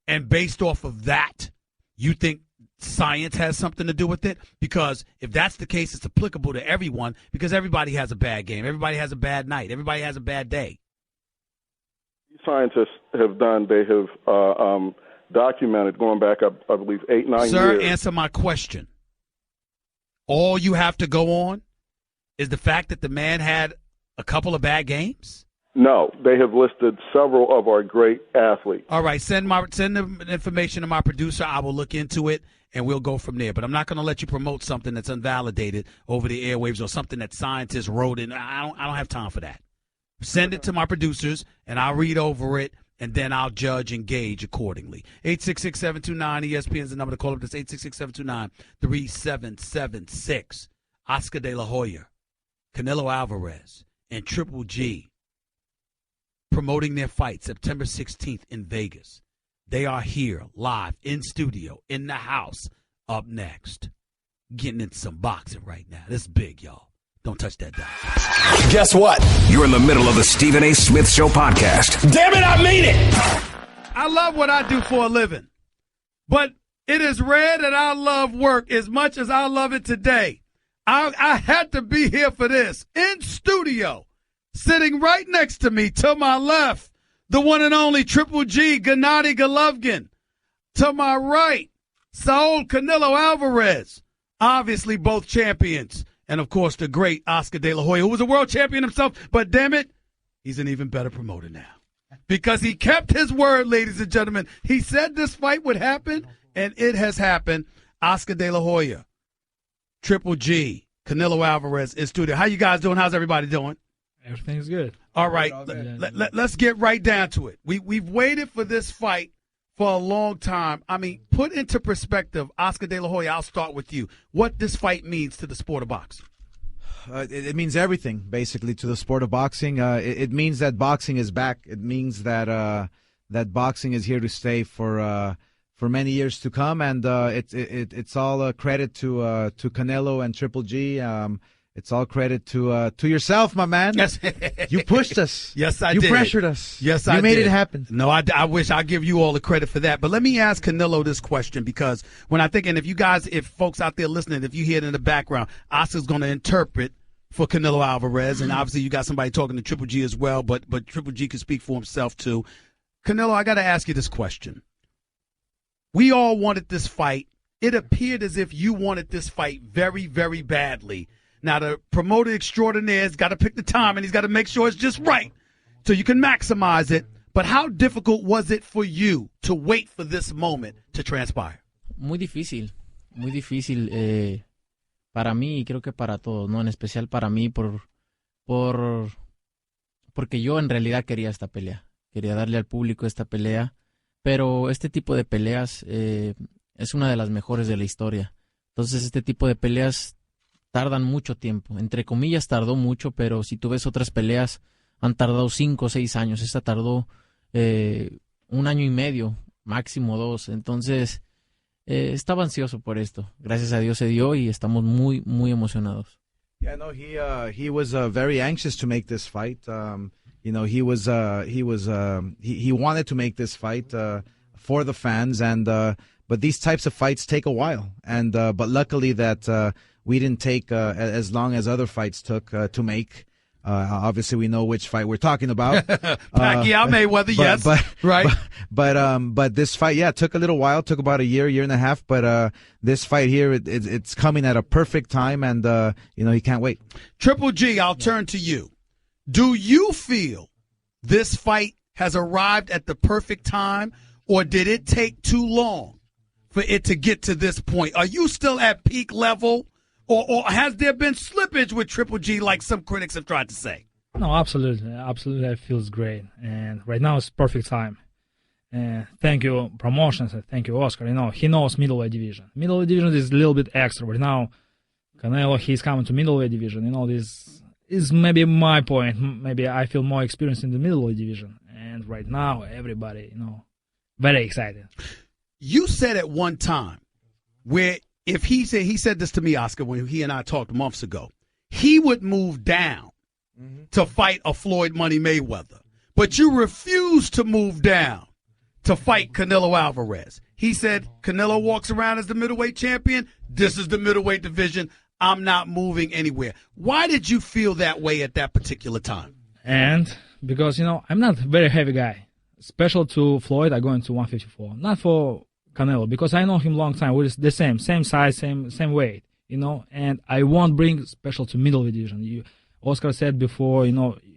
And based off of that, you think science has something to do with it? Because if that's the case, it's applicable to everyone because everybody has a bad game. Everybody has a bad night. Everybody has a bad day. Scientists have done, they have documented going back, I believe, 8-9 years. Sir, answer my question. All you have to go on is the fact that the man had a couple of bad games? No, they have listed several of our great athletes. All right, send the information to my producer. I will look into it, and we'll go from there. But I'm not going to let you promote something that's unvalidated over the airwaves or something that scientists wrote in. I don't have time for that. Send it to my producers, and I'll read over it, and then I'll judge and gauge accordingly. 866-729-ESPN is the number to call up. That's 866-729-3776. Oscar De La Hoya, Canelo Alvarez, and Triple G promoting their fight September 16th in Vegas. They are here, live, in studio, in the house, up next. Getting into some boxing right now. This is big, y'all. Don't touch that dial. Guess what? You're in the middle of the Stephen A. Smith Show podcast. Damn it, I mean it! I love what I do for a living. But it is rare that I love work as much as I love it today. I had to be here for this. In studio, sitting right next to me, to my left, the one and only Triple G, Gennady Golovkin. To my right, Saul Canelo Alvarez. Obviously both champions. And, of course, the great Oscar De La Hoya, who was a world champion himself. But, damn it, he's an even better promoter now. Because he kept his word, ladies and gentlemen. He said this fight would happen, and it has happened. Oscar De La Hoya, Triple G, Canelo Alvarez in studio. How you guys doing? How's everybody doing? Everything's good. All right, let's get right down to it. We've waited for this fight for a long time. I mean, put into perspective, Oscar De La Hoya, I'll start with you, what this fight means to the sport of boxing. It means everything, basically, to the sport of boxing. It means that boxing is back. It means that that boxing is here to stay for many years to come, and it's all credit to Canelo and Triple G. It's all credit to yourself, my man. Yes. You pushed us. Yes, I did. did. You pressured us. Yes, I did. You made it happen. No, I wish I give you all the credit for that. But let me ask Canelo this question, because when I think, and if folks out there listening, if you hear it in the background, Oscar's going to interpret for Canelo Alvarez, and obviously you got somebody talking to Triple G as well, but Triple G can speak for himself too. Canelo, I got to ask you this question. We all wanted this fight. It appeared as if you wanted this fight very, very badly. Now, the promoter extraordinaire has got to pick the time, and he's got to make sure it's just right so you can maximize it. But how difficult was it for you to wait for this moment to transpire? Muy difícil para mí y creo que para todos, ¿no? En especial para mí porque yo en realidad quería esta pelea. Quería darle al público esta pelea, pero este tipo de peleas es una de las mejores de la historia. Entonces, este tipo de peleas tardan mucho tiempo. Entre comillas, tardó mucho, pero si tú ves otras peleas, han tardado 5 o 6 años. Esta tardó 1 año y medio, máximo 2. Entonces, estaba ansioso por esto. Gracias a Dios se dio y estamos muy, muy emocionados. Yeah, no, he was very anxious to make this fight. He wanted to make this fight for the fans, and but these types of fights take a while. And but luckily that we didn't take as long as other fights took to make. Obviously, we know which fight we're talking about. Pacquiao, Mayweather, yes, right. But this fight, yeah, took a little while. Took about a year and a half. But this fight here, it's coming at a perfect time, and he can't wait. Triple G, I'll turn to you. Do you feel this fight has arrived at the perfect time, or did it take too long for it to get to this point? Are you still at peak level? Or has there been slippage with Triple G like some critics have tried to say? No, absolutely. Absolutely, it feels great. And right now it's perfect time. Thank you, promotions, and thank you, Oscar. He knows middleweight division. Middleweight division is a little bit extra. Right now, Canelo, he's coming to middleweight division. This is maybe my point. Maybe I feel more experienced in the middleweight division. And right now, everybody, very excited. You said at one time where if he said this to me, Oscar, when he and I talked months ago, he would move down to fight a Floyd Money Mayweather. But you refused to move down to fight Canelo Alvarez. He said, Canelo walks around as the middleweight champion. This is the middleweight division. I'm not moving anywhere. Why did you feel that way at that particular time? And because, I'm not a very heavy guy. Special to Floyd, I go into 154. Not for Canelo, because I know him long time. We're the same size, same weight, and I won't bring special to middleweight division. Oscar said before,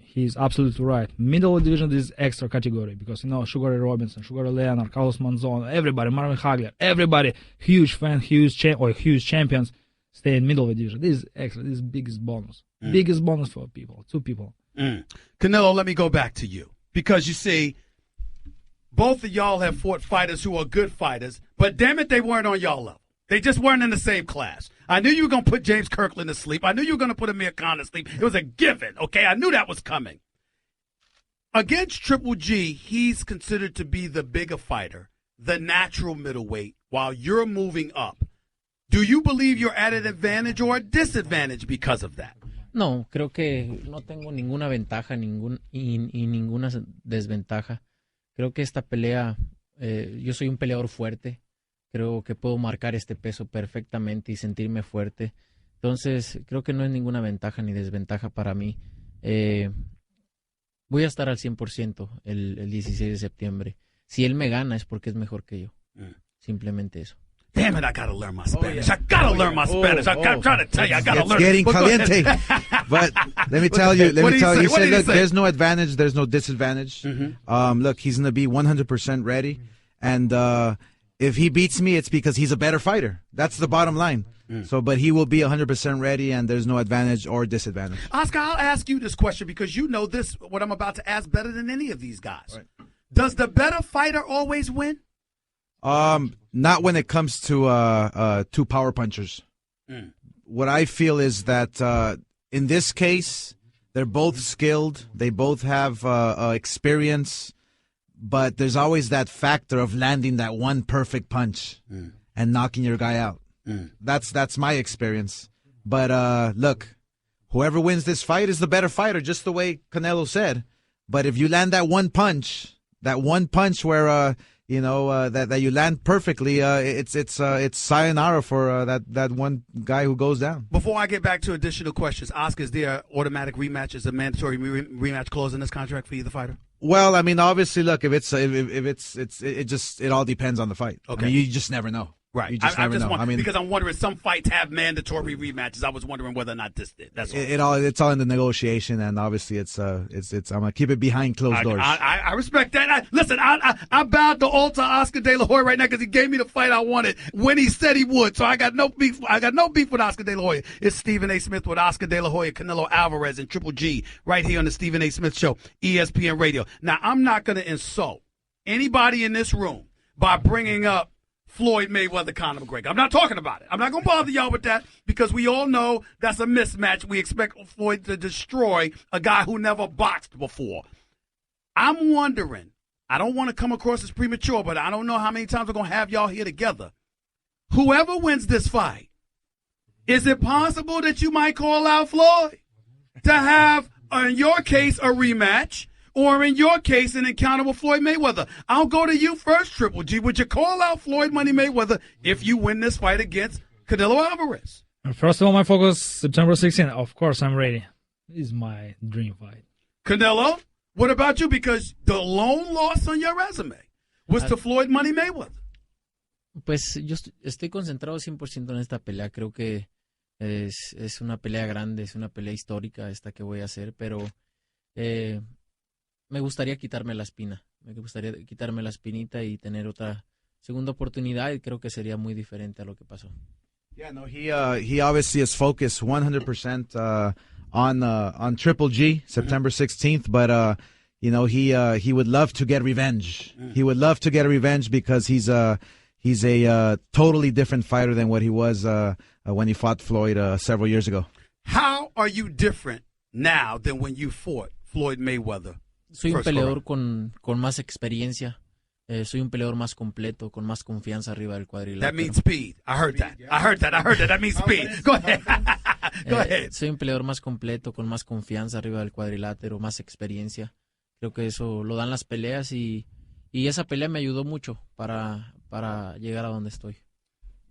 he's absolutely right. Middleweight division is extra category because, Sugar Ray Robinson, Sugar Ray Leonard, Carlos Monzon, everybody, Marvin Hagler, everybody, huge fan, huge champions stay in middleweight division. This is extra. This is biggest bonus. Biggest bonus for two people. Canelo, let me go back to you because you see, both of y'all have fought fighters who are good fighters, but damn it, they weren't on y'all level. They just weren't in the same class. I knew you were going to put James Kirkland to sleep. I knew you were going to put Amir Khan to sleep. It was a given, okay? I knew that was coming. Against Triple G, he's considered to be the bigger fighter, the natural middleweight, while you're moving up. Do you believe you're at an advantage or a disadvantage because of that? No, creo que no tengo ninguna ventaja y ninguna desventaja. Creo que esta pelea, yo soy un peleador fuerte. Creo que puedo marcar este peso perfectamente y sentirme fuerte. Entonces, creo que no es ninguna ventaja ni desventaja para mí. Voy a estar al 100% el 16 de septiembre. Si él me gana es porque es mejor que yo. Simplemente eso. Damn it, I gotta learn my Spanish. I gotta learn my Spanish. I'm trying to tell you, I gotta learn. It's getting caliente. But Let me tell you. He said, look, say? there's no advantage, there's no disadvantage. Mm-hmm. Look, he's going to be 100% ready. And if he beats me, it's because he's a better fighter. That's the bottom line. So, but he will be 100% ready, and there's no advantage or disadvantage. Oscar, I'll ask you this question because you know this, what I'm about to ask, better than any of these guys. Right. Does the better fighter always win? Not when it comes to two power punchers. What I feel is that in this case, they're both skilled. They both have experience, but there's always that factor of landing that one perfect punch and knocking your guy out. That's my experience. But look, whoever wins this fight is the better fighter, just the way Canelo said. But if you land that one punch where that you land perfectly, it's sayonara for that one guy who goes down. Before I get back to additional questions, Oscar, is there automatic rematch? Is a mandatory rematch clause in this contract for either fighter? Well, I mean, obviously, look, it all depends on the fight. Okay, I mean, you just never know. Right. You just never know. I mean, because I'm wondering, some fights have mandatory rematches. I was wondering whether or not this did. That's all. It's all in the negotiation, and obviously, it's. I'm gonna keep it behind closed doors. I respect that. Listen, I bowed the altar to Oscar De La Hoya right now because he gave me the fight I wanted when he said he would. So I got no beef. I got no beef with Oscar De La Hoya. It's Stephen A. Smith with Oscar De La Hoya, Canelo Alvarez, and Triple G right here on the Stephen A. Smith Show, ESPN Radio. Now, I'm not gonna insult anybody in this room by bringing up Floyd Mayweather, Conor McGregor. I'm not talking about it. I'm not going to bother y'all with that because we all know that's a mismatch. We expect Floyd to destroy a guy who never boxed before. I'm wondering, I don't want to come across as premature, but I don't know how many times we're going to have y'all here together. Whoever wins this fight, is it possible that you might call out Floyd to have, in your case, a rematch? Or in your case, an encounter with Floyd Mayweather? I'll go to you first, Triple G. Would you call out Floyd Money Mayweather if you win this fight against Canelo Alvarez? First of all, my focus, September 16th. Of course, I'm ready. This is my dream fight. Canelo, what about you? Because the lone loss on your resume was to Floyd Money Mayweather. Pues yo estoy concentrado 100% en esta pelea. Creo que es una pelea grande, es una pelea histórica esta que voy a hacer, pero me gustaría quitarme la espina. Me gustaría quitarme la espinita y tener otra segunda oportunidad, y creo que sería muy diferente a lo que pasó. Yeah, no, he obviously is focused 100% on Triple G, September 16th, but he would love to get revenge. He would love to get revenge because he's a totally different fighter than what he was when he fought Floyd several years ago. How are you different now than when you fought Floyd Mayweather? Soy un peleador con más experiencia. Soy un peleador más completo, con más confianza arriba del cuadrilátero. That means speed. I heard that. That means speed. Go ahead. Go ahead. Soy un peleador más completo, con más confianza arriba del cuadrilátero, más experiencia. Creo que eso lo dan las peleas y esa pelea me ayudó mucho para llegar a donde estoy.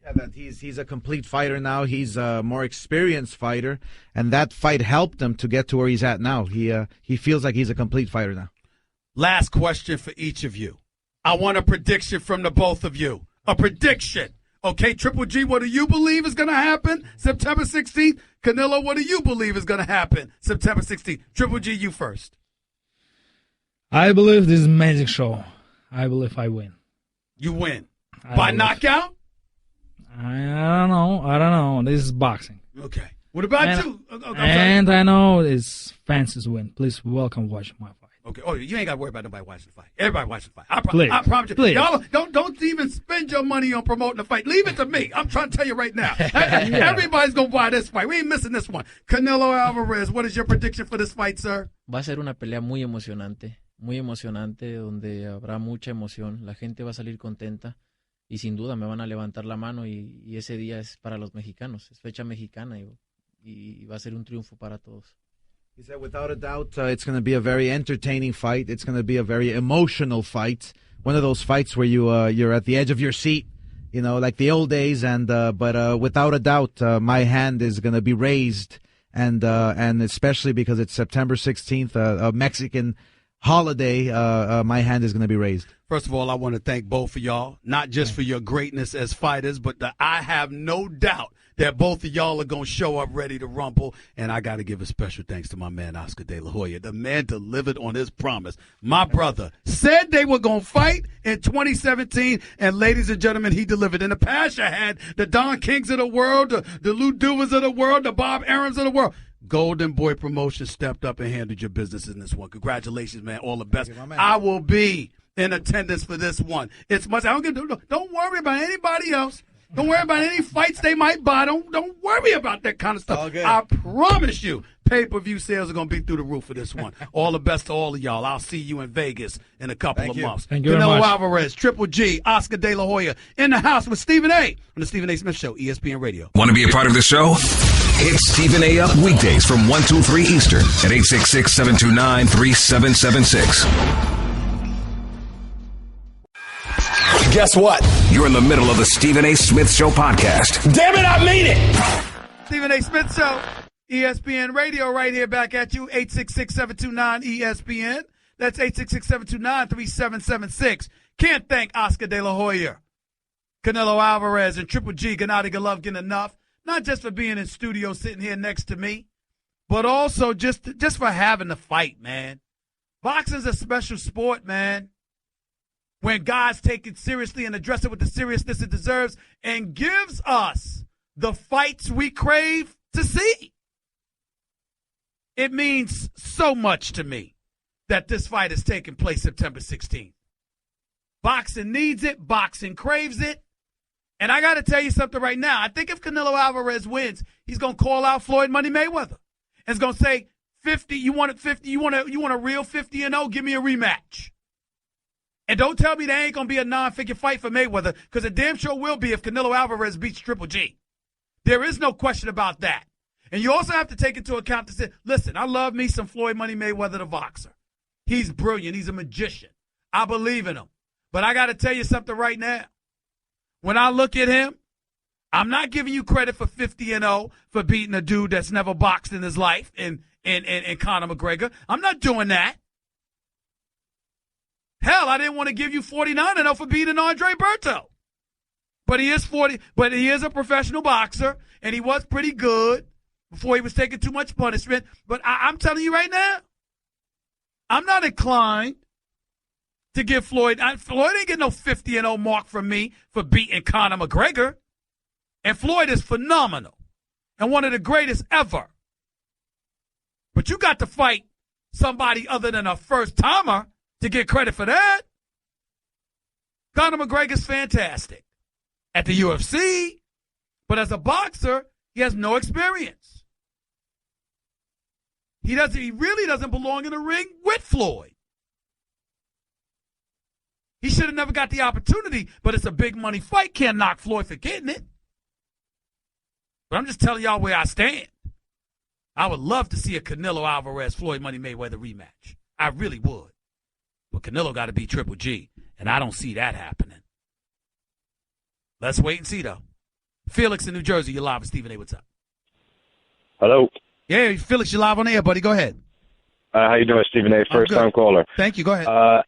Yeah, that he's a complete fighter now. He's a more experienced fighter, and that fight helped him to get to where he's at now. He feels like he's a complete fighter now. Last question for each of you. I want a prediction from the both of you. A prediction. Okay, Triple G, what do you believe is going to happen September 16th? Canelo, what do you believe is going to happen September 16th? Triple G, you first. I believe this is a magic show. I believe I win. You win. By knockout? I don't know. This is boxing. Okay. What about you? And I know it's fans win. Please welcome watch my fight. Okay. Oh, you ain't got to worry about nobody watching the fight. Everybody watching the fight. I promise you. Please. Y'all don't even spend your money on promoting the fight. Leave it to me. I'm trying to tell you right now. Everybody's going to buy this fight. We ain't missing this one. Canelo Alvarez, what is your prediction for this fight, sir? Va a ser una pelea muy emocionante, donde habrá mucha emoción. La gente va a salir contenta. Y sin duda me van a levantar la mano y ese día es para los mexicanos, es fecha mexicana y va a ser un triunfo para todos. He said, without a doubt, it's going to be a very entertaining fight. It's going to be a very emotional fight. One of those fights where you're at the edge of your seat, like the old days. But without a doubt, my hand is going to be raised, and especially because it's September 16th, a Mexican holiday, my hand is going to be raised. First of all, I want to thank both of y'all, not just for your greatness as fighters, but I have no doubt that both of y'all are going to show up ready to rumble. And I got to give a special thanks to my man, Oscar De La Hoya. The man delivered on his promise. My brother said they were going to fight in 2017, and ladies and gentlemen, he delivered. In the past, you had the Don Kings of the world, the Lou Duvas of the world, the Bob Arons of the world. Golden Boy Promotions stepped up and handled your business in this one. Congratulations, man. All the best. I will be in attendance for this one. It's much. Don't worry about anybody else. Don't worry about any fights they might buy. Don't worry about that kind of stuff. I promise you, pay-per-view sales are going to be through the roof for this one. All the best to all of y'all. I'll see you in Vegas in a couple of months. Thank you Canelo very much. Alvarez, Triple G, Oscar De La Hoya in the house with Stephen A. on the Stephen A. Smith Show, ESPN Radio. Want to be a part of the show? Hit Stephen A. up weekdays from 1 to 3 Eastern at 866-729-3776. Guess what? You're in the middle of the Stephen A. Smith Show podcast. Damn it, I mean it! Stephen A. Smith Show, ESPN Radio, right here back at you, 866-729-ESPN. That's 866-729-3776. Can't thank Oscar De La Hoya, Canelo Alvarez, and Triple G, Gennady Golovkin enough. Not just for being in studio sitting here next to me, but also just for having the fight, man. Boxing's a special sport, man. When guys take it seriously and address it with the seriousness it deserves and gives us the fights we crave to see. It means so much to me that this fight is taking place September 16th. Boxing needs it. Boxing craves it. And I got to tell you something right now. I think if Canelo Alvarez wins, he's going to call out Floyd Money Mayweather. And he's going to say, 50, you want it 50, you want a real 50-0, give me a rematch. And don't tell me there ain't going to be a non-figure fight for Mayweather, because it damn sure will be if Canelo Alvarez beats Triple G. There is no question about that. And you also have to take into account to say, listen, I love me some Floyd Money Mayweather, the boxer. He's brilliant. He's a magician. I believe in him. But I got to tell you something right now. When I look at him, I'm not giving you credit for 50-0 for beating a dude that's never boxed in his life in Conor McGregor. I'm not doing that. Hell, I didn't want to give you 49-0 for beating Andre Berto. But he is a professional boxer, and he was pretty good before he was taking too much punishment. But I'm telling you right now, I'm not inclined to give Floyd. Floyd ain't get no 50-0 mark from me for beating Conor McGregor. And Floyd is phenomenal and one of the greatest ever. But you got to fight somebody other than a first-timer to get credit for that. Conor McGregor's fantastic at the UFC, but as a boxer, he has no experience. He really doesn't belong in a ring with Floyd. He should have never got the opportunity, but it's a big money fight. Can't knock Floyd for getting it. But I'm just telling y'all where I stand. I would love to see a Canelo Alvarez Floyd Money Mayweather rematch. I really would. But Canelo got to beat Triple G, and I don't see that happening. Let's wait and see, though. Felix in New Jersey, you're live with Stephen A. What's up? Hello. Yeah, Felix, you're live on the air, buddy. Go ahead. How you doing, Stephen A.? First-time caller. Thank you. Go ahead. I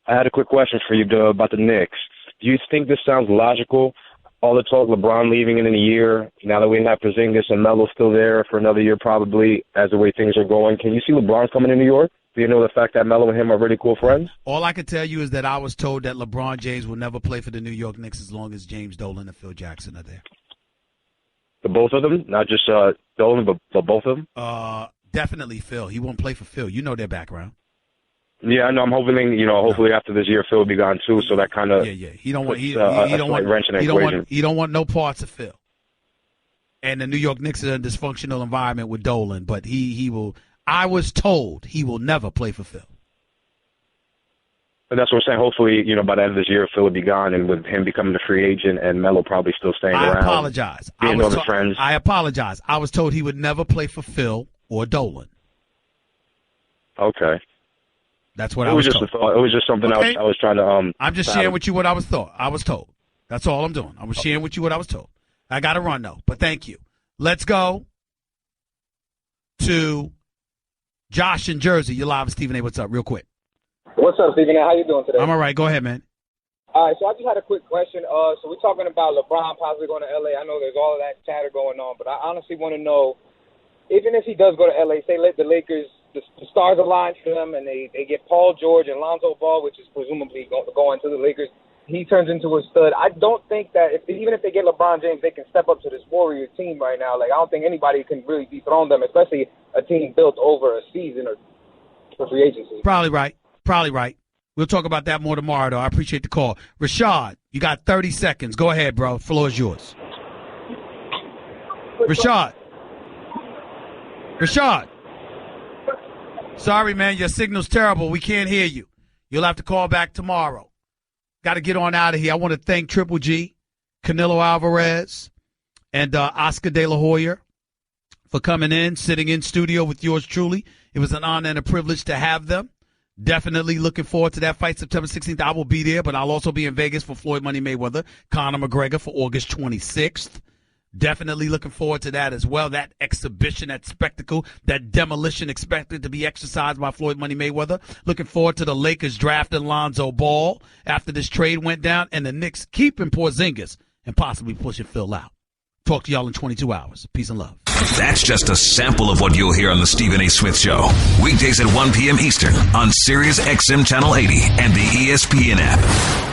had a quick question for you about the Knicks. Do you think this sounds logical? All the talk LeBron leaving in a year, now that we have Porzingis and Melo still there for another year probably, as the way things are going. Can you see LeBron coming to New York? Do you know the fact that Melo and him are really cool friends? All I can tell you is that I was told that LeBron James will never play for the New York Knicks as long as James Dolan and Phil Jackson are there. The both of them? Not just Dolan, but both of them? Definitely Phil. He won't play for Phil. You know their background. Yeah, I know. I'm hoping, hopefully after this year, Phil will be gone too. So that kind of He don't want no parts of Phil. And the New York Knicks are in a dysfunctional environment with Dolan, but he will. I was told he will never play for Phil. And that's what I'm saying. Hopefully, by the end of this year, Phil will be gone, and with him becoming a free agent and Melo probably still staying around. I apologize. Friends. I apologize. I was told he would never play for Phil or Dolan. Okay. That's what I was told. It was just something I was trying to. I'm just sharing with you what I was told. That's all I'm doing. I was sharing with you what I was told. I got to run though, but thank you. Let's go to Josh in Jersey. You're live with Stephen A. What's up? Real quick. What's up, Stephen A.? How you doing today? I'm all right. Go ahead, man. All right, so I just had a quick question. So we're talking about LeBron possibly going to L.A. I know there's all of that chatter going on, but I honestly want to know, even if he does go to L.A., say let the Lakers, the stars align for them, and they get Paul George and Lonzo Ball, which is presumably going to the Lakers, he turns into a stud. I don't think that even if they get LeBron James, they can step up to this Warrior team right now. Like, I don't think anybody can really dethrone them, especially a team built over a season or for free agency. Probably right. We'll talk about that more tomorrow, though. I appreciate the call. Rashad, you got 30 seconds. Go ahead, bro. Floor is yours. Rashad. Sorry, man. Your signal's terrible. We can't hear you. You'll have to call back tomorrow. Got to get on out of here. I want to thank Triple G, Canelo Alvarez, and Oscar De La Hoya for coming in, sitting in studio with yours truly. It was an honor and a privilege to have them. Definitely looking forward to that fight September 16th. I will be there, but I'll also be in Vegas for Floyd Money Mayweather, Conor McGregor for August 26th. Definitely looking forward to that as well. That exhibition, that spectacle, that demolition expected to be exercised by Floyd Money Mayweather. Looking forward to the Lakers drafting Lonzo Ball after this trade went down, and the Knicks keeping Porzingis and possibly pushing Phil out. Talk to y'all in 22 hours. Peace and love. That's just a sample of what you'll hear on the Stephen A. Smith Show. Weekdays at 1 p.m. Eastern on Sirius XM Channel 80 and the ESPN app.